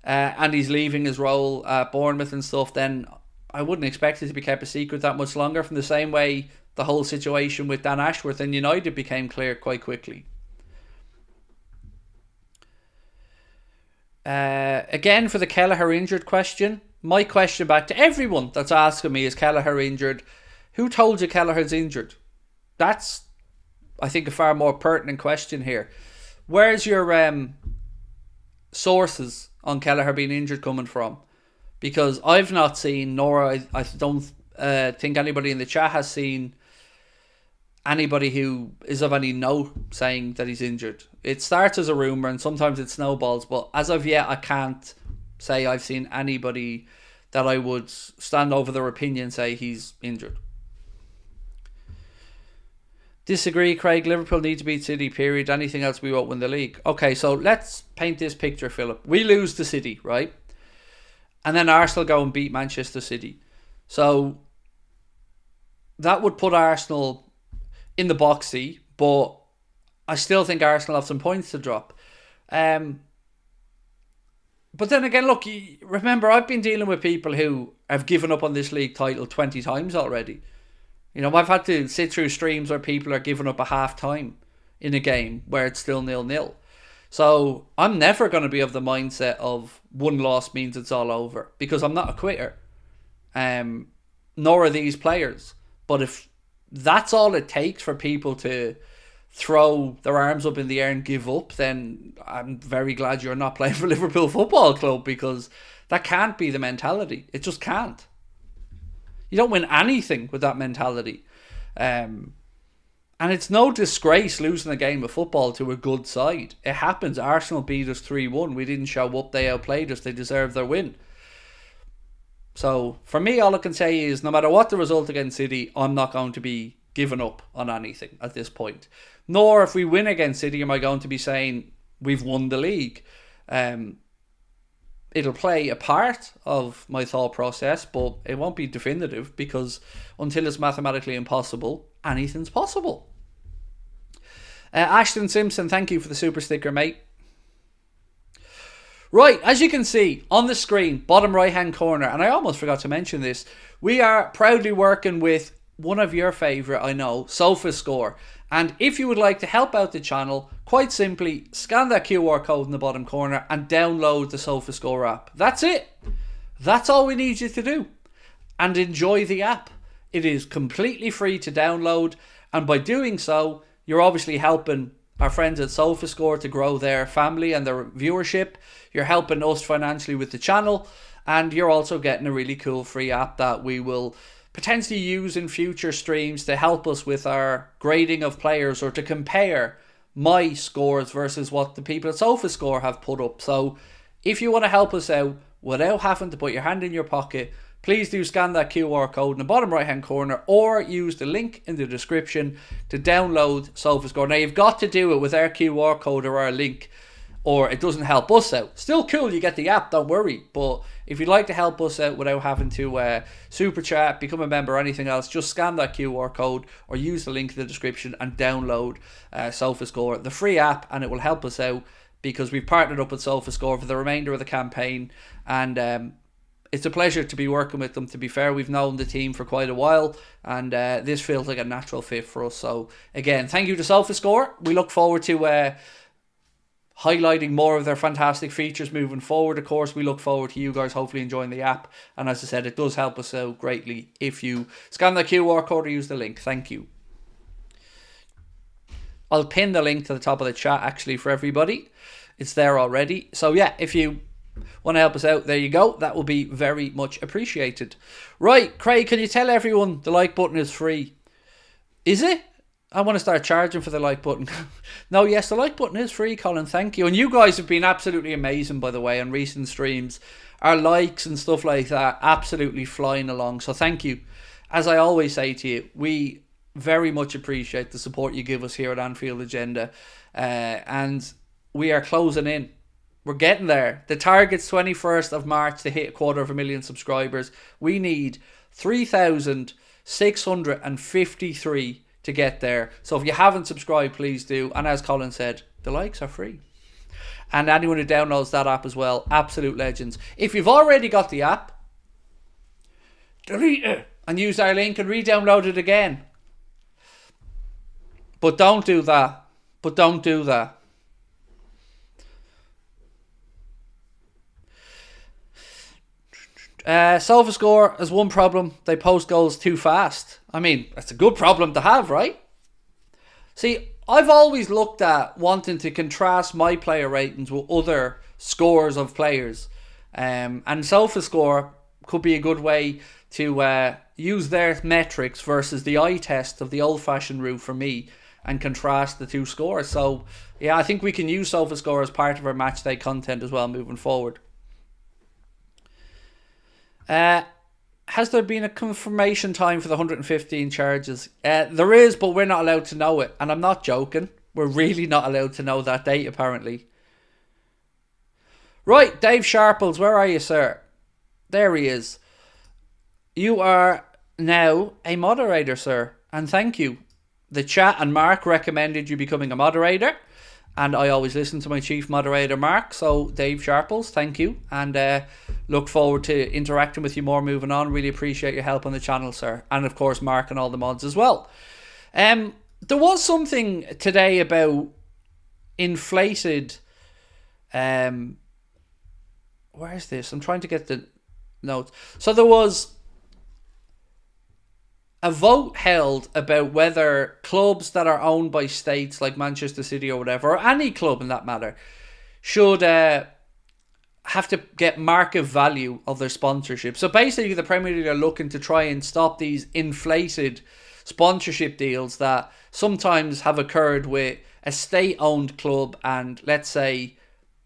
and he's leaving his role at Bournemouth and stuff, then I wouldn't expect it to be kept a secret that much longer, from the same way the whole situation with Dan Ashworth and United became clear quite quickly. Again, for the Kelleher injured question, my question back to everyone that's asking me, is Kelleher injured? Who told you Kelleher's injured? That's, I think, a far more pertinent question here. Where's your sources on Kelleher being injured coming from? Because I've not seen, nor I don't think anybody in the chat has seen anybody who is of any note saying that he's injured. It starts as a rumour and sometimes it snowballs, but as of yet I can't say I've seen anybody that I would stand over their opinion and say he's injured. Disagree, Craig. Liverpool need to beat City, period. Anything else, we won't win the league. Okay, so let's paint this picture, Philip. We lose to City, right? And then Arsenal go and beat Manchester City. So that would put Arsenal in the boxy, but I still think Arsenal have some points to drop. But then again, look, remember, I've been dealing with people who have given up on this league title 20 times already. You know, I've had to sit through streams where people are giving up a half time in a game where it's still 0-0. So I'm never going to be of the mindset of one loss means it's all over, because I'm not a quitter. Nor are these players. But if that's all it takes for people to throw their arms up in the air and give up, then I'm very glad you're not playing for Liverpool Football Club, because that can't be the mentality. It just can't. You don't win anything with that mentality. And it's no disgrace losing a game of football to a good side. It happens. Arsenal beat us 3-1. We didn't show up. They outplayed us. They deserved their win. So, for me, all I can say is, no matter what the result against City, I'm not going to be giving up on anything at this point. Nor, if we win against City, am I going to be saying we've won the league. It'll play a part of my thought process, but it won't be definitive, because until it's mathematically impossible, anything's possible. Ashton Simpson, thank you for the super sticker, mate. Right, as you can see on the screen, bottom right hand corner, and I almost forgot to mention this, we are proudly working with one of your favourite, I know, SofaScore. And if you would like to help out the channel, quite simply scan that QR code in the bottom corner and download the SofaScore app. That's it. That's all we need you to do. And enjoy the app. It is completely free to download, and by doing so, you're obviously helping our friends at SofaScore to grow their family and their viewership. You're helping us financially with the channel, and you're also getting a really cool free app that we will potentially use in future streams to help us with our grading of players, or to compare my scores versus what the people at SofaScore have put up. So if you want to help us out without having to put your hand in your pocket, please do scan that QR code in the bottom right hand corner, or use the link in the description to download SofaScore. Now, you've got to do it with our QR code or our link, or it doesn't help us out. Still cool, you get the app, don't worry. But if you'd like to help us out without having to super chat, become a member or anything else, just scan that QR code or use the link in the description and download SofaScore, the free app, and it will help us out, because we've partnered up with SofaScore for the remainder of the campaign, and it's a pleasure to be working with them. To be fair, we've known the team for quite a while, and this feels like a natural fit for us. So again, thank you to SofaScore. We look forward to highlighting more of their fantastic features moving forward. Of course, we look forward to you guys hopefully enjoying the app, and as I said, it does help us out greatly if you scan the QR code or use the link. Thank you. I'll pin the link to the top of the chat actually for everybody. It's there already. So yeah, if you want to help us out, there you go. That will be very much appreciated. Right, Craig, can you tell everyone the like button is free? Is it? I want to start charging for the like button. No, yes, the like button is free, Colin. Thank you. And you guys have been absolutely amazing, by the way, on recent streams. Our likes and stuff like that, absolutely flying along. So thank you. As I always say to you, we very much appreciate the support you give us here at Anfield Agenda. And we are closing in. We're getting there. The target's 21st of March to hit 250,000 subscribers. We need 3,653 to get there. So if you haven't subscribed, please do. And as Colin said, the likes are free. And anyone who downloads that app as well, absolute legends. If you've already got the app, delete it and use our link and re-download it again. But don't do that. But don't do that. SofaScore has one problem. They post goals too fast. I mean, that's a good problem to have, right? See, I've always looked at wanting to contrast my player ratings with other scores of players. And SofaScore could be a good way to use their metrics versus the eye test of the old-fashioned route for me and contrast the two scores. So, yeah, I think we can use SofaScore as part of our matchday content as well moving forward. Has there been a confirmation time for the 115 charges? There is, but we're not allowed to know it. And I'm not joking. We're really not allowed to know that date, apparently. Right, Dave Sharples, where are you, sir? There he is. You are now a moderator, sir. And thank you. The chat and Mark recommended you becoming a moderator. And I always listen to my chief moderator, Mark. So, Dave Sharples, thank you. And look forward to interacting with you more moving on. Really appreciate your help on the channel, sir. And, of course, Mark and all the mods as well. There was something today about inflated... where's this? I'm trying to get the notes. So, there was a vote held about whether clubs that are owned by states like Manchester City or whatever, or any club in that matter, should have to get market value of their sponsorship. So basically the Premier League are looking to try and stop these inflated sponsorship deals that sometimes have occurred with a state-owned club and, let's say,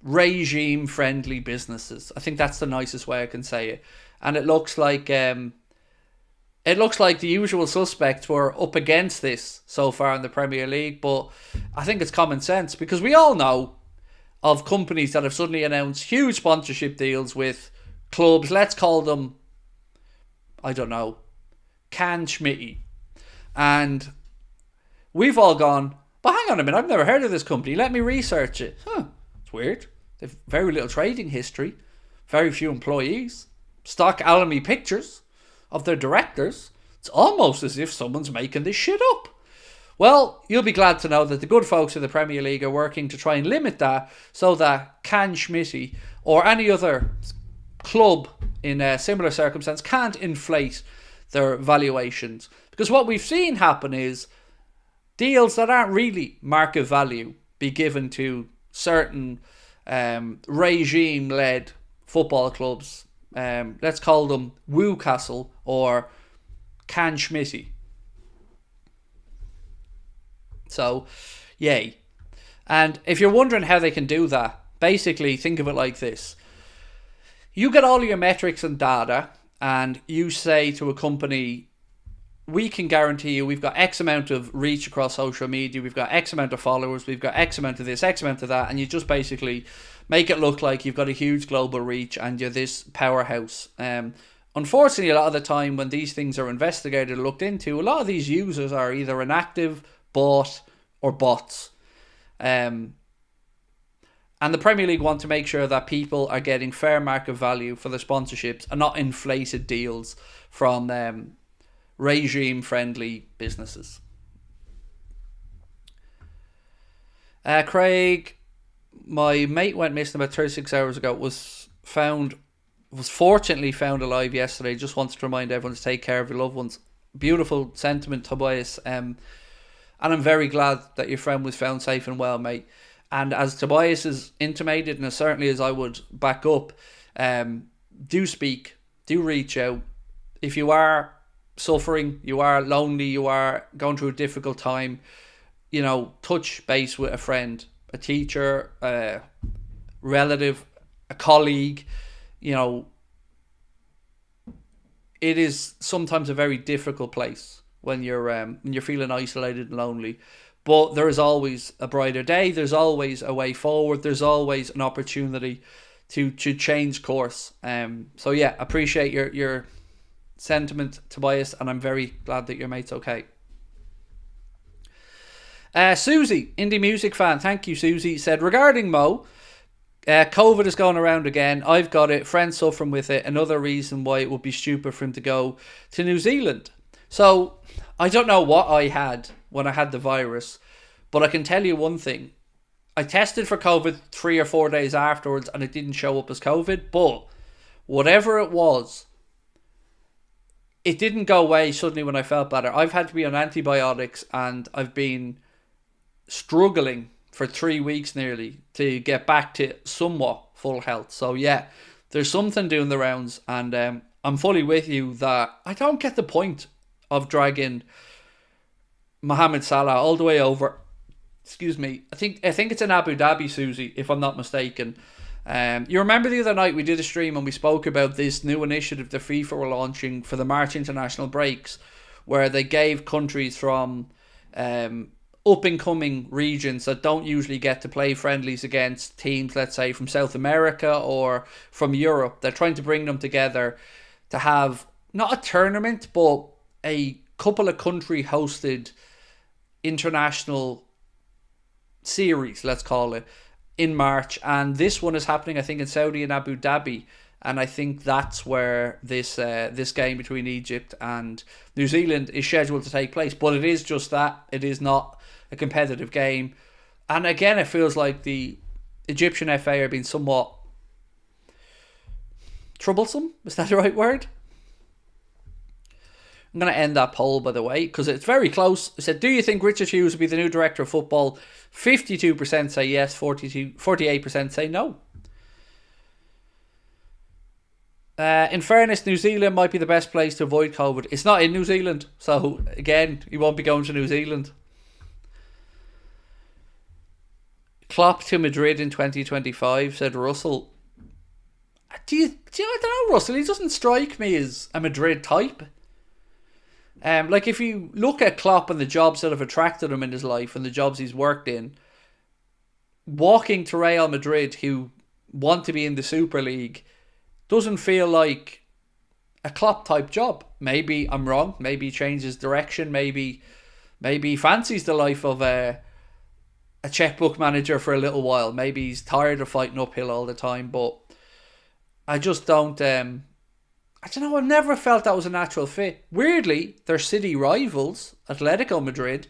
regime-friendly businesses. I think that's the nicest way I can say it. And it looks like the usual suspects were up against this so far in the Premier League, but I think it's common sense because we all know of companies that have suddenly announced huge sponsorship deals with clubs. Let's call them, I don't know, Can Schmitty. And we've all gone, but hang on a minute, I've never heard of this company. Let me research it. It's weird. They've very little trading history, very few employees, stock alumni pictures of their directors. It's almost as if someone's making this shit up. Well, you'll be glad to know that the good folks of the Premier League are working to try and limit that so that Can Schmitty or any other club in a similar circumstance can't inflate their valuations. Because what we've seen happen is deals that aren't really market value be given to certain regime-led football clubs. Let's call them Newcastle or Can Schmitty. So, yay. And if you're wondering how they can do that, basically think of it like this. You get all your metrics and data and you say to a company, we can guarantee you we've got X amount of reach across social media, we've got X amount of followers, we've got X amount of this, X amount of that, and you just basically make it look like you've got a huge global reach and you're this powerhouse. Unfortunately, a lot of the time when these things are investigated or looked into, a lot of these users are either inactive, bought, or bots. And the Premier League want to make sure that people are getting fair market value for their sponsorships and not inflated deals from regime-friendly businesses. Craig, my mate went missing about 36 hours ago. Was fortunately found alive yesterday. Just wanted to remind everyone to take care of your loved ones. Beautiful sentiment, Tobias. And I'm very glad that your friend was found safe and well, mate. And as Tobias has intimated, and as certainly as I would back up, do speak, do reach out. If you are suffering, you are lonely, you are going through a difficult time, you know, touch base with a friend, a teacher, a relative, a colleague. You know, it is sometimes a very difficult place when you're feeling isolated and lonely, but there is always a brighter day. There's always a way forward. There's always an opportunity to change course. So yeah, appreciate your sentiment, Tobias, and I'm very glad that your mate's okay. Susie, indie music fan, thank you, Susie, said regarding Mo, COVID is going around again. I've got it. Friends suffering with it. Another reason why it would be stupid for him to go to New Zealand. So, I don't know what I had when I had the virus, but I can tell you one thing. I tested for COVID 3 or 4 days afterwards and it didn't show up as COVID, but whatever it was, it didn't go away suddenly when I felt better. I've had to be on antibiotics and I've been struggling for 3 weeks nearly to get back to somewhat full health. So yeah, there's something doing the rounds, and I'm fully with you that I don't get the point of dragging Mohamed Salah all the way over. Excuse me. I think it's in Abu Dhabi, Susie, if I'm not mistaken. You remember the other night we did a stream and we spoke about this new initiative the FIFA were launching for the March international breaks, where they gave countries from up and coming regions that don't usually get to play friendlies against teams, let's say from South America or from Europe. They're trying to bring them together to have not a tournament but a couple of country hosted international series, let's call it, in March. And this one is happening, I think, in Saudi and Abu Dhabi. And I think that's where this game between Egypt and New Zealand is scheduled to take place. But it is just that. It is not a competitive game. And again, it feels like the Egyptian FA are being somewhat troublesome. Is that the right word? I'm going to end that poll, by the way, because it's very close. It said, do you think Richard Hughes will be the new director of football? 52% say yes, 48% say no. In fairness, New Zealand might be the best place to avoid COVID. It's not in New Zealand, so again, you won't be going to New Zealand. Klopp to Madrid in 2025, said Russell. I don't know, Russell. He doesn't strike me as a Madrid type. Like if you look at Klopp and the jobs that have attracted him in his life and the jobs he's worked in, walking to Real Madrid, who want to be in the Super League, doesn't feel like a Klopp type job. Maybe I'm wrong. Maybe he changes direction. Maybe he fancies the life of a checkbook manager for a little while. Maybe he's tired of fighting uphill all the time. But I just don't. I don't know. I've never felt that was a natural fit. Weirdly, they're city rivals, Atletico Madrid.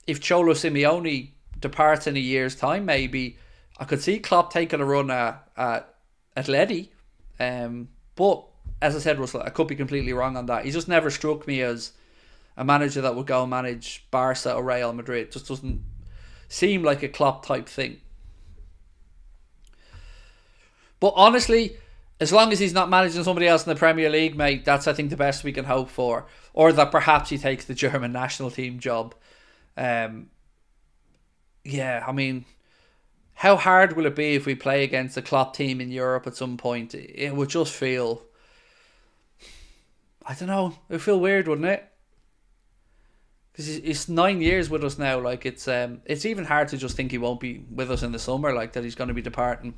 If Cholo Simeone departs in a year's time, maybe I could see Klopp taking a run at Atleti. But as I said, Russell, I could be completely wrong on that. He just never struck me as a manager that would go and manage Barca or Real Madrid. Just doesn't seem like a Klopp type thing. But honestly, as long as he's not managing somebody else in the Premier League, mate, that's, I think, the best we can hope for. Or that perhaps he takes the German national team job. Yeah, I mean, how hard will it be if we play against a Klopp team in Europe at some point? It would just feel, I don't know, it would feel weird, wouldn't it? Because he's 9 years with us now. Like it's even hard to just think he won't be with us in the summer, like that he's going to be departing.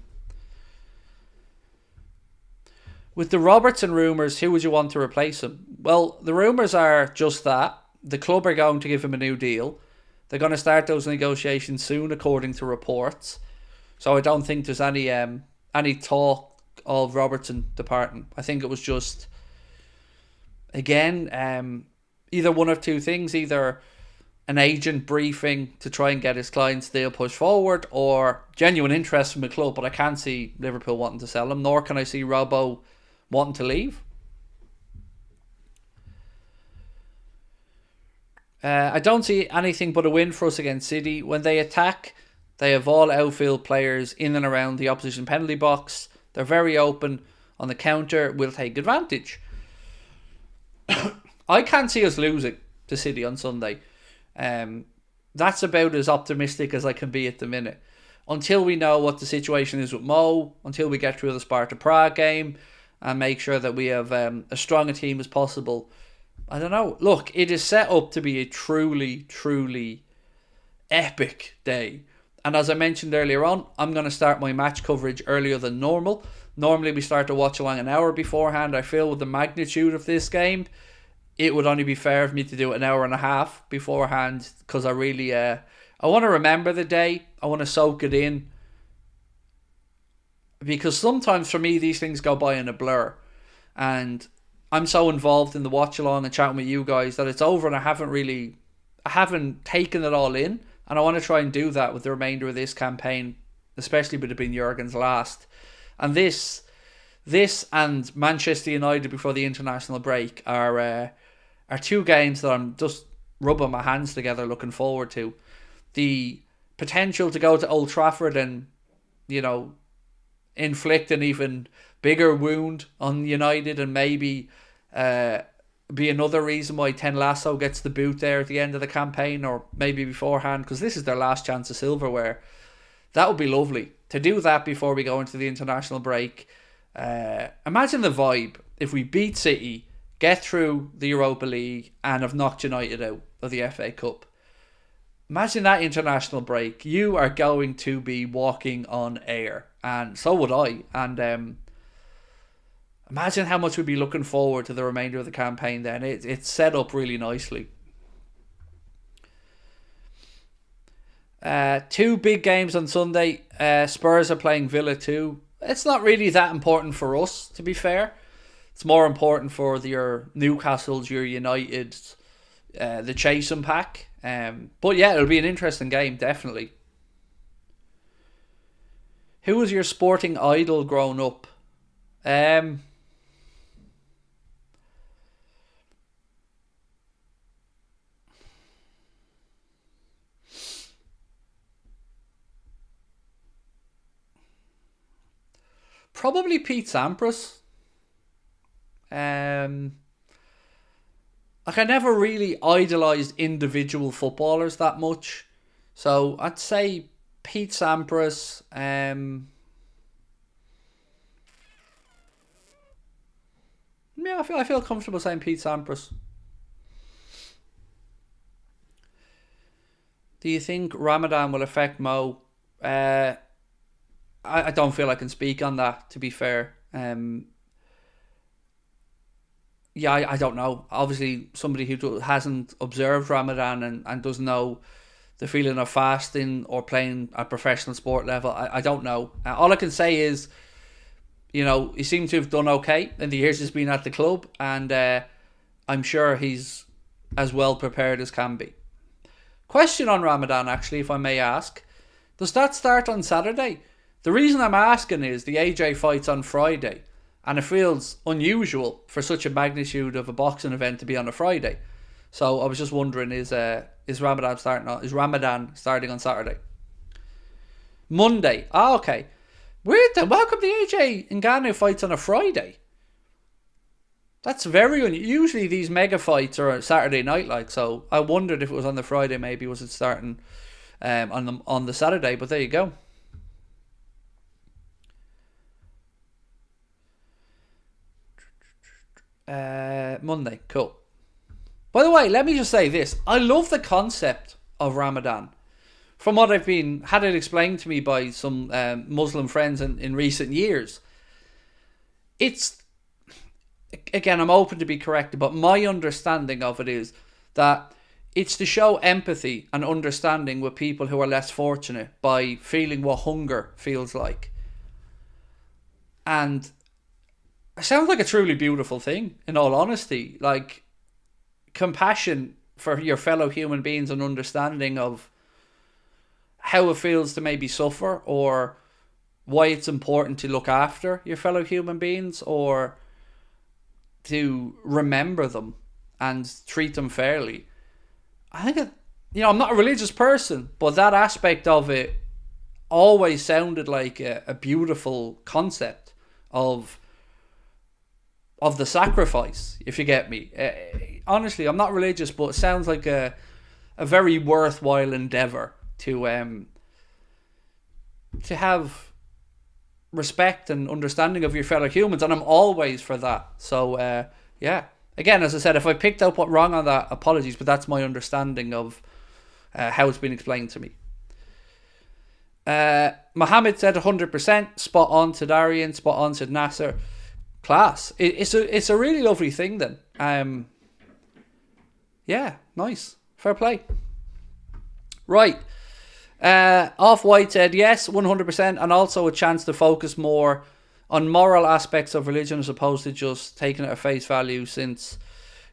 With the Robertson rumours, who would you want to replace him? Well, the rumours are just that. The club are going to give him a new deal. They're going to start those negotiations soon, according to reports. So I don't think there's any talk of Robertson departing. I think it was just, again, either one of two things. Either an agent briefing to try and get his client's deal pushed forward, or genuine interest from the club. But I can't see Liverpool wanting to sell him, nor can I see Robbo wanting to leave. I don't see anything but a win for us against City. When they attack, they have all outfield players in and around the opposition penalty box. They're very open on the counter. We'll take advantage. I can't see us losing to City on Sunday. That's about as optimistic as I can be at the minute. Until we know what the situation is with Mo, until we get through the Sparta Prague game and make sure that we have as strong a team as possible. I don't know. Look, it is set up to be a truly, truly epic day. And as I mentioned earlier on, I'm going to start my match coverage earlier than normal. Normally we start to watch along an hour beforehand. I feel with the magnitude of this game, it would only be fair for me to do it an hour and a half beforehand, because I really I want to remember the day. I want to soak it in. Because sometimes for me these things go by in a blur, and I'm so involved in the watch along and chatting with you guys that it's over, and I haven't taken it all in, and I want to try and do that with the remainder of this campaign, especially with it being Jurgen's last. And this and Manchester United before the international break are two games that I'm just rubbing my hands together looking forward to. The potential to go to Old Trafford and, you know, inflict an even bigger wound on United and maybe be another reason why Ten Lasso gets the boot there at the end of the campaign, or maybe beforehand, because this is their last chance of silverware. That would be lovely to do that before we go into the international break. Imagine the vibe if we beat City, get through the Europa League, and have knocked United out of the FA Cup. Imagine that international break. You are going to be walking on air, and so would I. And imagine how much we'd be looking forward to the remainder of the campaign then. It's set up really nicely. 2 big games on Sunday. Spurs are playing Villa 2. It's not really that important for us, to be fair. It's more important for your Newcastles, your Uniteds, the chasing pack. But yeah, it'll be an interesting game, definitely. Who was your sporting idol growing up? Probably Pete Sampras. Like, I never really idolised individual footballers that much. So I'd say Pete Sampras. Yeah, I feel comfortable saying Pete Sampras. Do you think Ramadan will affect Mo? I don't feel I can speak on that, to be fair. Yeah, I don't know. Obviously, somebody who hasn't observed Ramadan and doesn't know the feeling of fasting or playing at professional sport level, I don't know. All I can say is, he seemed to have done okay in the years he's been at the club, and I'm sure he's as well prepared as can be. Question on Ramadan, actually, if I may ask. Does that start on Saturday? The reason I'm asking is the AJ fight's on Friday, and it feels unusual for such a magnitude of a boxing event to be on a Friday. So I was just wondering, is Ramadan starting on Saturday? Monday. Okay. Weird then. How come the AJ Ngannou fight's on a Friday? That's very unusual. Usually these mega fights are Saturday night, so I wondered if it was on the Friday. Maybe was it starting on the Saturday? But there you go. Monday, cool. By the way, let me just say this. I love the concept of Ramadan. From what I've had it explained to me by some Muslim friends in recent years. It's, again, I'm open to be corrected, but my understanding of it is that it's to show empathy and understanding with people who are less fortunate by feeling what hunger feels like. And it sounds like a truly beautiful thing, in all honesty. Like, compassion for your fellow human beings and understanding of how it feels to maybe suffer, or why it's important to look after your fellow human beings, or to remember them and treat them fairly. I think I'm not a religious person, but that aspect of it always sounded like a beautiful concept of the sacrifice, if you get me. Honestly, I'm not religious, but it sounds like a very worthwhile endeavour to have respect and understanding of your fellow humans, and I'm always for that. So, yeah. Again, as I said, if I picked out what wrong on that, apologies, but that's my understanding of how it's been explained to me. Mohammed said 100%, spot on to Darian, spot on to Nasser. Class. It's a really lovely thing then. Yeah, nice. Fair play. Right. Off-White said yes, 100%, and also a chance to focus more on moral aspects of religion as opposed to just taking it at face value. Since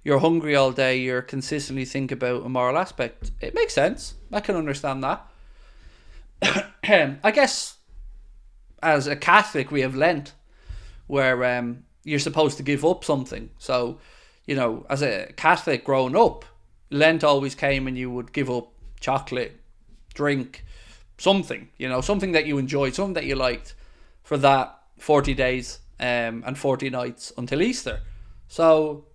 you're hungry all day, you're consistently think about a moral aspect. It makes sense. I can understand that. I guess as a Catholic we have Lent, where you're supposed to give up something. So, as a Catholic growing up, Lent always came and you would give up chocolate, drink, something, something that you enjoyed, something that you liked for that 40 days and 40 nights until Easter. So,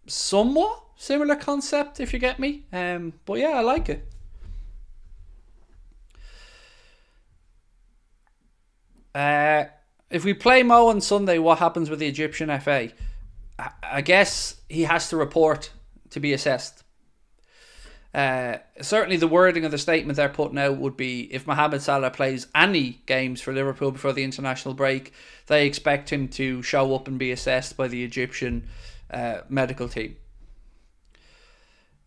somewhat similar concept, if you get me. But yeah, I like it. If we play Mo on Sunday, what happens with the Egyptian FA? I guess he has to report to be assessed. Certainly the wording of the statement they're putting out would be, if Mohamed Salah plays any games for Liverpool before the international break, they expect him to show up and be assessed by the Egyptian medical team.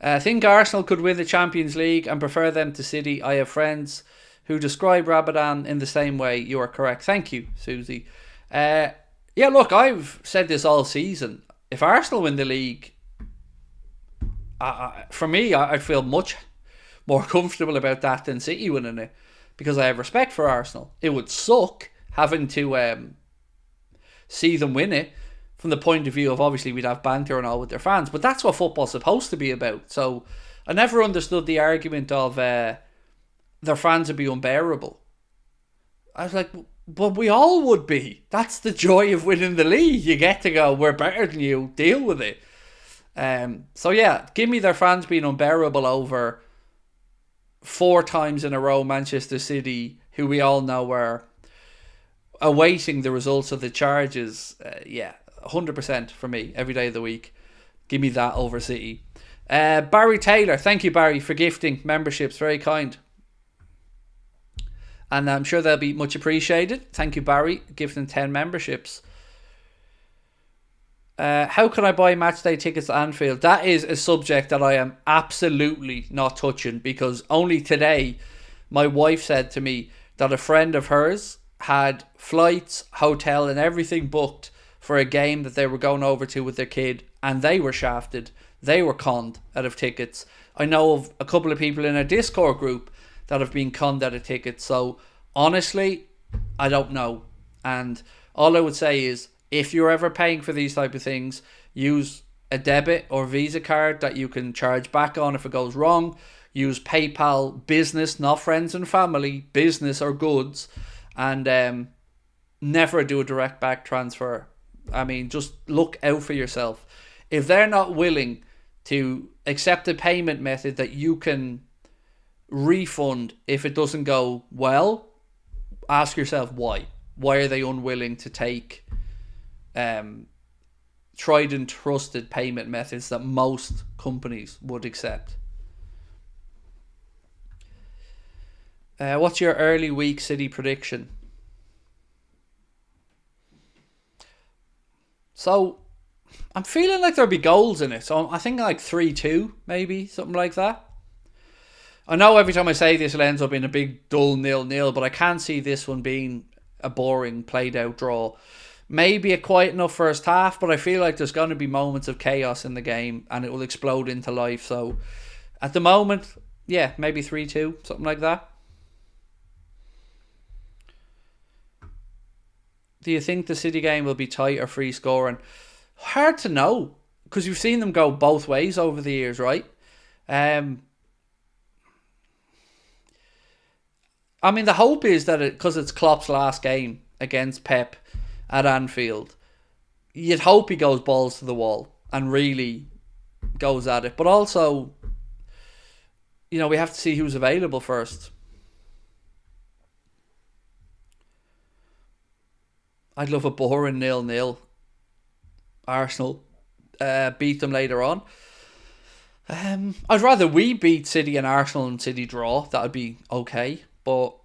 I think Arsenal could win the Champions League and prefer them to City. I have friends who describe Ramadan in the same way. You are correct. Thank you, Susie. Yeah, look, I've said this all season. If Arsenal win the league, for me, I'd feel much more comfortable about that than City winning it, because I have respect for Arsenal. It would suck having to see them win it from the point of view of, obviously, we'd have banter and all with their fans, but that's what football's supposed to be about. So I never understood the argument of their fans would be unbearable. I was like, but we all would be. That's the joy of winning the league. You get to go, we're better than you, deal with it. So yeah, give me their fans being unbearable over 4 times in a row Manchester City, who we all know were awaiting the results of the charges. Yeah, 100% for me, every day of the week. Give me that over City. Barry Taylor, thank you Barry for gifting memberships, very kind. And I'm sure they'll be much appreciated. Thank you Barry, gifting 10 memberships. How can I buy matchday tickets to Anfield? That is a subject that I am absolutely not touching, because only today my wife said to me that a friend of hers had flights, hotel and everything booked for a game that they were going over to with their kid, and they were shafted. They were conned out of tickets. I know of a couple of people in a Discord group that have been conned out of tickets. So honestly, I don't know. And all I would say is, if you're ever paying for these type of things, use a debit or Visa card that you can charge back on if it goes wrong. Use PayPal business, not friends and family, business or goods. And never do a direct back transfer. I mean, just look out for yourself. If they're not willing to accept a payment method that you can refund if it doesn't go well, ask yourself why. Why are they unwilling to take tried and trusted payment methods that most companies would accept? What's your early week City prediction? So I'm feeling like there'll be goals in it. So I think like 3-2, maybe, something like that. I know every time I say this it ends up in a big dull 0-0, but I can see this one being a boring played out draw. Maybe a quiet enough first half, but I feel like there's going to be moments of chaos in the game and it will explode into life. So at the moment, yeah, maybe 3-2, something like that. Do you think the City game will be tight or free scoring? Hard to know, because you've seen them go both ways over the years, right? I mean, the hope is that because it's Klopp's last game against Pep at Anfield, you'd hope he goes balls to the wall and really goes at it. But also, you know, we have to see who's available first. I'd love a boring 0-0. Arsenal beat them later on. I'd rather we beat City and Arsenal and City draw. That would be okay. But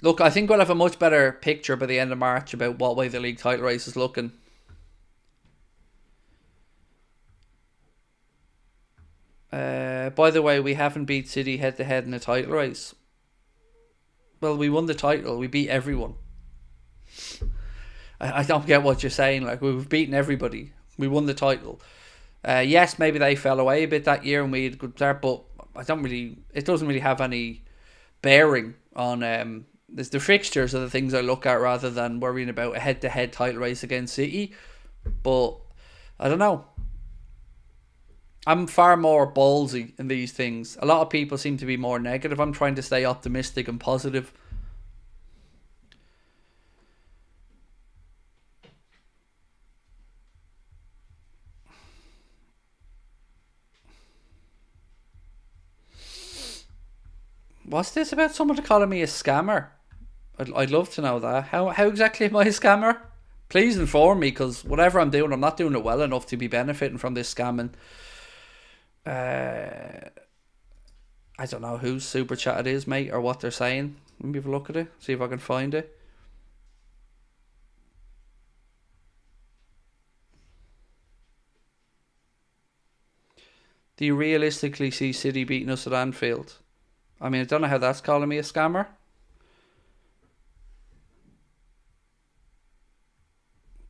look, I think we'll have a much better picture by the end of March about what way the league title race is looking. By the way, we haven't beat City head to head in a title race. Well, we won the title. We beat everyone. I don't get what you're saying. Like, we've beaten everybody. We won the title. Yes, maybe they fell away a bit that year and we had a good start, but it doesn't really have any bearing on the fixtures are the things I look at rather than worrying about a head-to-head title race against City. But I don't know. I'm far more ballsy in these things. A lot of people seem to be more negative. I'm trying to stay optimistic and positive. What's this about someone calling me a scammer? I'd love to know that. How exactly am I a scammer? Please inform me, because whatever I'm doing, I'm not doing it well enough to be benefiting from this scamming. I don't know whose super chat it is, mate, or what they're saying. Let me have a look at it, see if I can find it. Do you realistically see City beating us at Anfield? I mean, I don't know how that's calling me a scammer.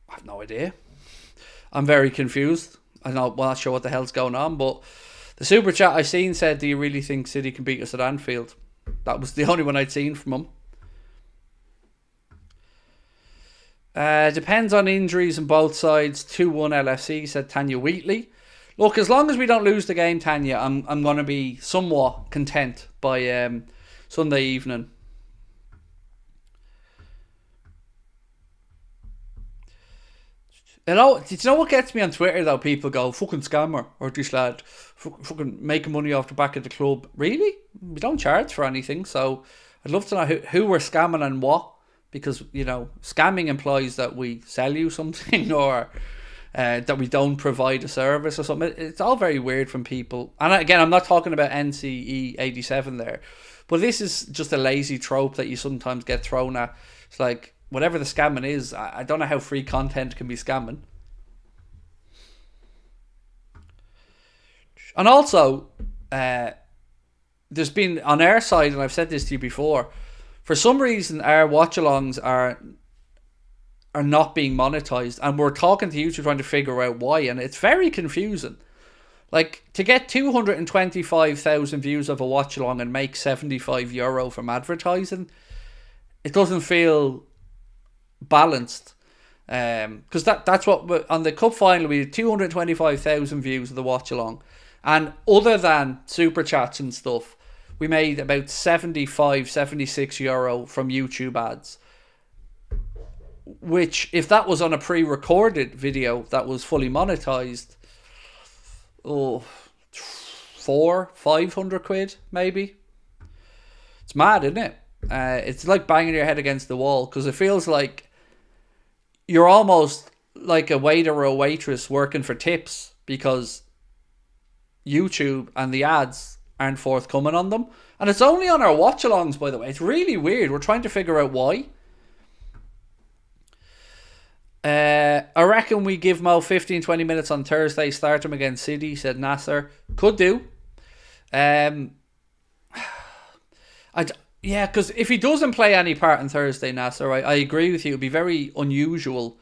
I have no idea. I'm very confused. I'm not sure what the hell's going on, but the super chat I seen said, do you really think City can beat us at Anfield? That was the only one I'd seen from him. Depends on injuries on both sides. 2-1 LFC, said Tanya Wheatley. Look, as long as we don't lose the game, Tanya, I'm going to be somewhat content by Sunday evening. Do you know what gets me on Twitter, though? People go, fucking scammer, or this lad fucking making money off the back of the club. Really? We don't charge for anything, so I'd love to know who we're scamming and what, because, you know, scamming implies that we sell you something or that we don't provide a service or something. It's all very weird from people. And again, I'm not talking about NCE 87 there, but this is just a lazy trope that you sometimes get thrown at. It's like, whatever the scamming is, I don't know how free content can be scamming. And also, there's been, on our side, and I've said this to you before, for some reason our watch-alongs are not being monetized, and we're talking to YouTube trying to figure out why, and it's very confusing. Like, to get 225,000 views of a watch-along and make €75 from advertising, it doesn't feel balanced, because that's what on the cup final we did. 225,000 views of the watch along, and other than super chats and stuff, we made about €76 from YouTube ads, which, if that was on a pre-recorded video that was fully monetized, 400-500 quid maybe. It's mad, isn't it? It's like banging your head against the wall, because it feels like you're almost like a waiter or a waitress working for tips, because YouTube and the ads aren't forthcoming on them. And it's only on our watch-alongs, by the way. It's really weird. We're trying to figure out why. I reckon we give Mo 15-20 minutes on Thursday, start him against City, said Nasser. Could do. Yeah, because if he doesn't play any part on Thursday, Nasser, I agree with you. It'd be very unusual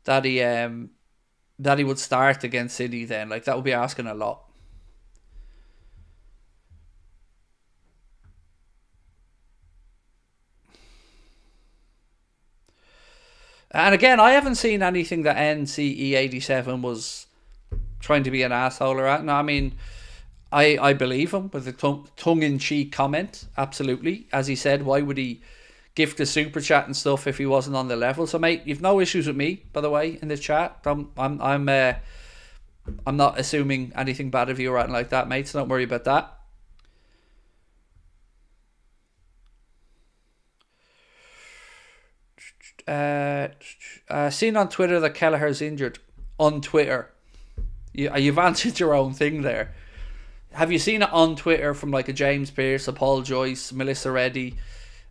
that he would start against City then. Like, that would be asking a lot. And again, I haven't seen anything that NCE 87 was trying to be an asshole or that. No, I mean, I believe him with a tongue-in-cheek comment, absolutely. As he said, why would he gift a super chat and stuff if he wasn't on the level? So, mate, you've no issues with me, by the way, in the chat. I'm not assuming anything bad of you or anything like that, mate, so don't worry about that. Seen on Twitter that Kelleher's injured. On Twitter. You've answered your own thing there. Have you seen it on Twitter from like a James Pearce, a Paul Joyce, Melissa Reddy,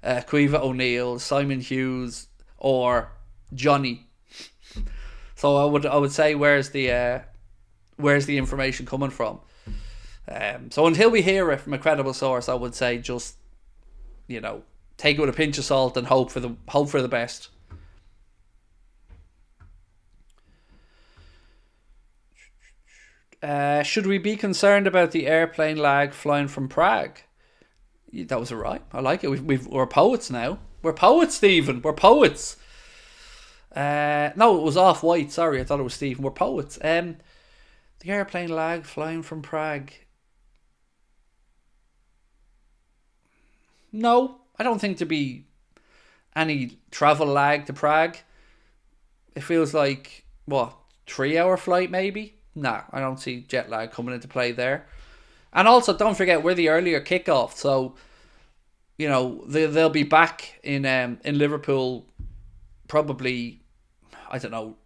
Quiva O'Neill, Simon Hughes, or Johnny? So I would say, where's the information coming from? So until we hear it from a credible source, I would say just, take it with a pinch of salt and hope for the best. Should we be concerned about the airplane lag flying from Prague? That was alright. I like it. We're poets now. We're poets, Stephen. We're poets. No, it was Off-White. Sorry, I thought it was Stephen. We're poets. The airplane lag flying from Prague. No, I don't think there'd be any travel lag to Prague. It feels like, 3-hour flight maybe? Nah, I don't see jet lag coming into play there. And also, don't forget, we're the earlier kickoff, so they'll be back in Liverpool probably, I don't know,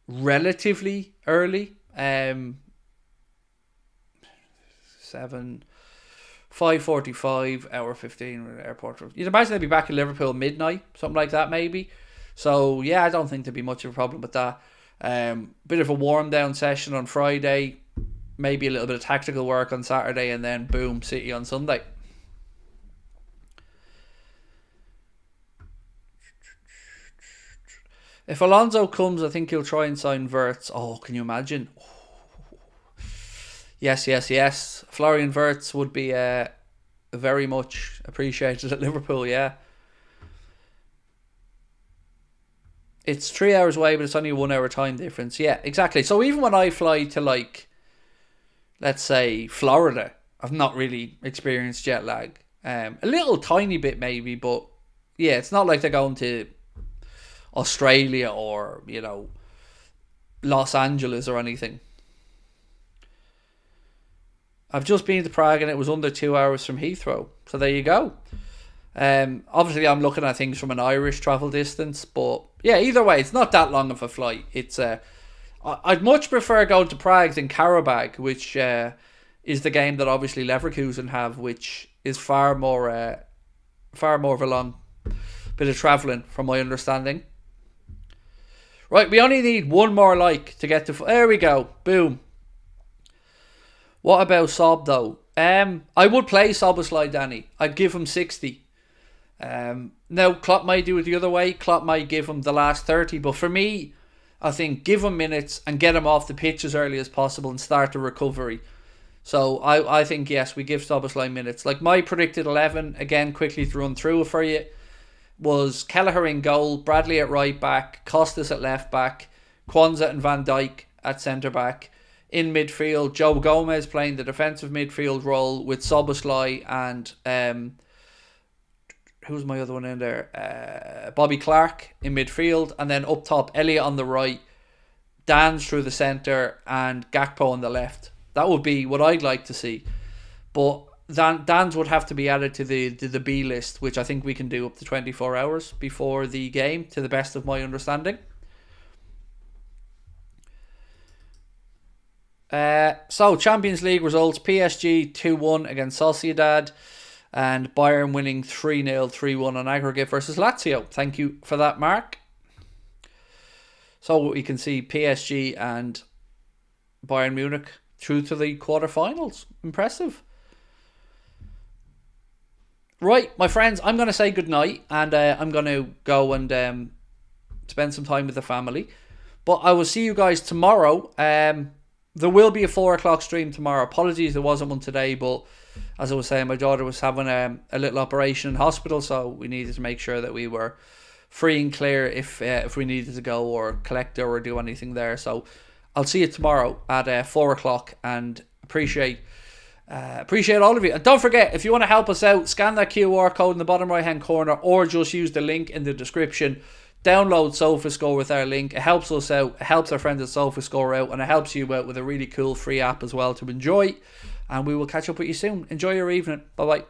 relatively early. 5:45, hour 15 airport. You'd imagine they'd be back in Liverpool midnight, something like that maybe. So yeah, I don't think there'd be much of a problem with that. Bit of a warm down session on Friday, maybe a little bit of tactical work on Saturday, and then boom, City on Sunday. If Alonso comes, I think he'll try and sign Wirtz. Oh, can you imagine? Yes. Florian Wirtz would be very much appreciated at Liverpool, yeah. It's 3 hours away, but it's only a 1 hour time difference. Yeah, exactly. So even when I fly to, like, let's say, Florida, I've not really experienced jet lag. A little tiny bit maybe, but yeah, it's not like they're going to Australia or, Los Angeles or anything. I've just been to Prague and it was under 2 hours from Heathrow. So there you go. Obviously, I'm looking at things from an Irish travel distance, but yeah, either way, it's not that long of a flight. It's I'd much prefer going to Prague than Karabakh, which is the game that obviously Leverkusen have, which is far more of a long bit of travelling, from my understanding. Right, we only need one more like to get to. There we go, boom. What about Sob though? I would play Szoboszlai, Danny. I'd give him 60. Now, Klopp might do it the other way. Klopp might give him the last 30. But for me, I think give him minutes and get him off the pitch as early as possible and start the recovery. So I think, yes, we give Szoboszlai minutes. Like my predicted 11, again, quickly to run through it for you, was Kelleher in goal, Bradley at right back, Costas at left back, Kwanzaa and Van Dijk at centre back. In midfield, Joe Gomez playing the defensive midfield role with Szoboszlai and who's my other one in there? Bobby Clark in midfield, and then up top, Elliott on the right, Dan's through the centre, and Gakpo on the left. That would be what I'd like to see. But Dan's would have to be added to the B list, which I think we can do up to 24 hours before the game, to the best of my understanding. So, Champions League results: PSG 2-1 against Sociedad, and Bayern winning 3-0, 3-1 on aggregate versus Lazio. Thank you for that, Mark. So we can see PSG and Bayern Munich through to the quarterfinals. Impressive. Right, my friends, I'm going to say goodnight, and I'm going to go and spend some time with the family. But I will see you guys tomorrow. There will be a 4 o'clock stream tomorrow. Apologies, there wasn't one today, but as I was saying, my daughter was having a little operation in hospital, so we needed to make sure that we were free and clear if we needed to go or collect her or do anything there. So I'll see you tomorrow at 4 o'clock, and appreciate all of you. And don't forget, if you want to help us out, scan that QR code in the bottom right hand corner, or just use the link in the description. Download SofaScore with our link. It helps us out, it helps our friends at SofaScore out, and it helps you out with a really cool free app as well to enjoy. And we will catch up with you soon. Enjoy your evening. Bye bye.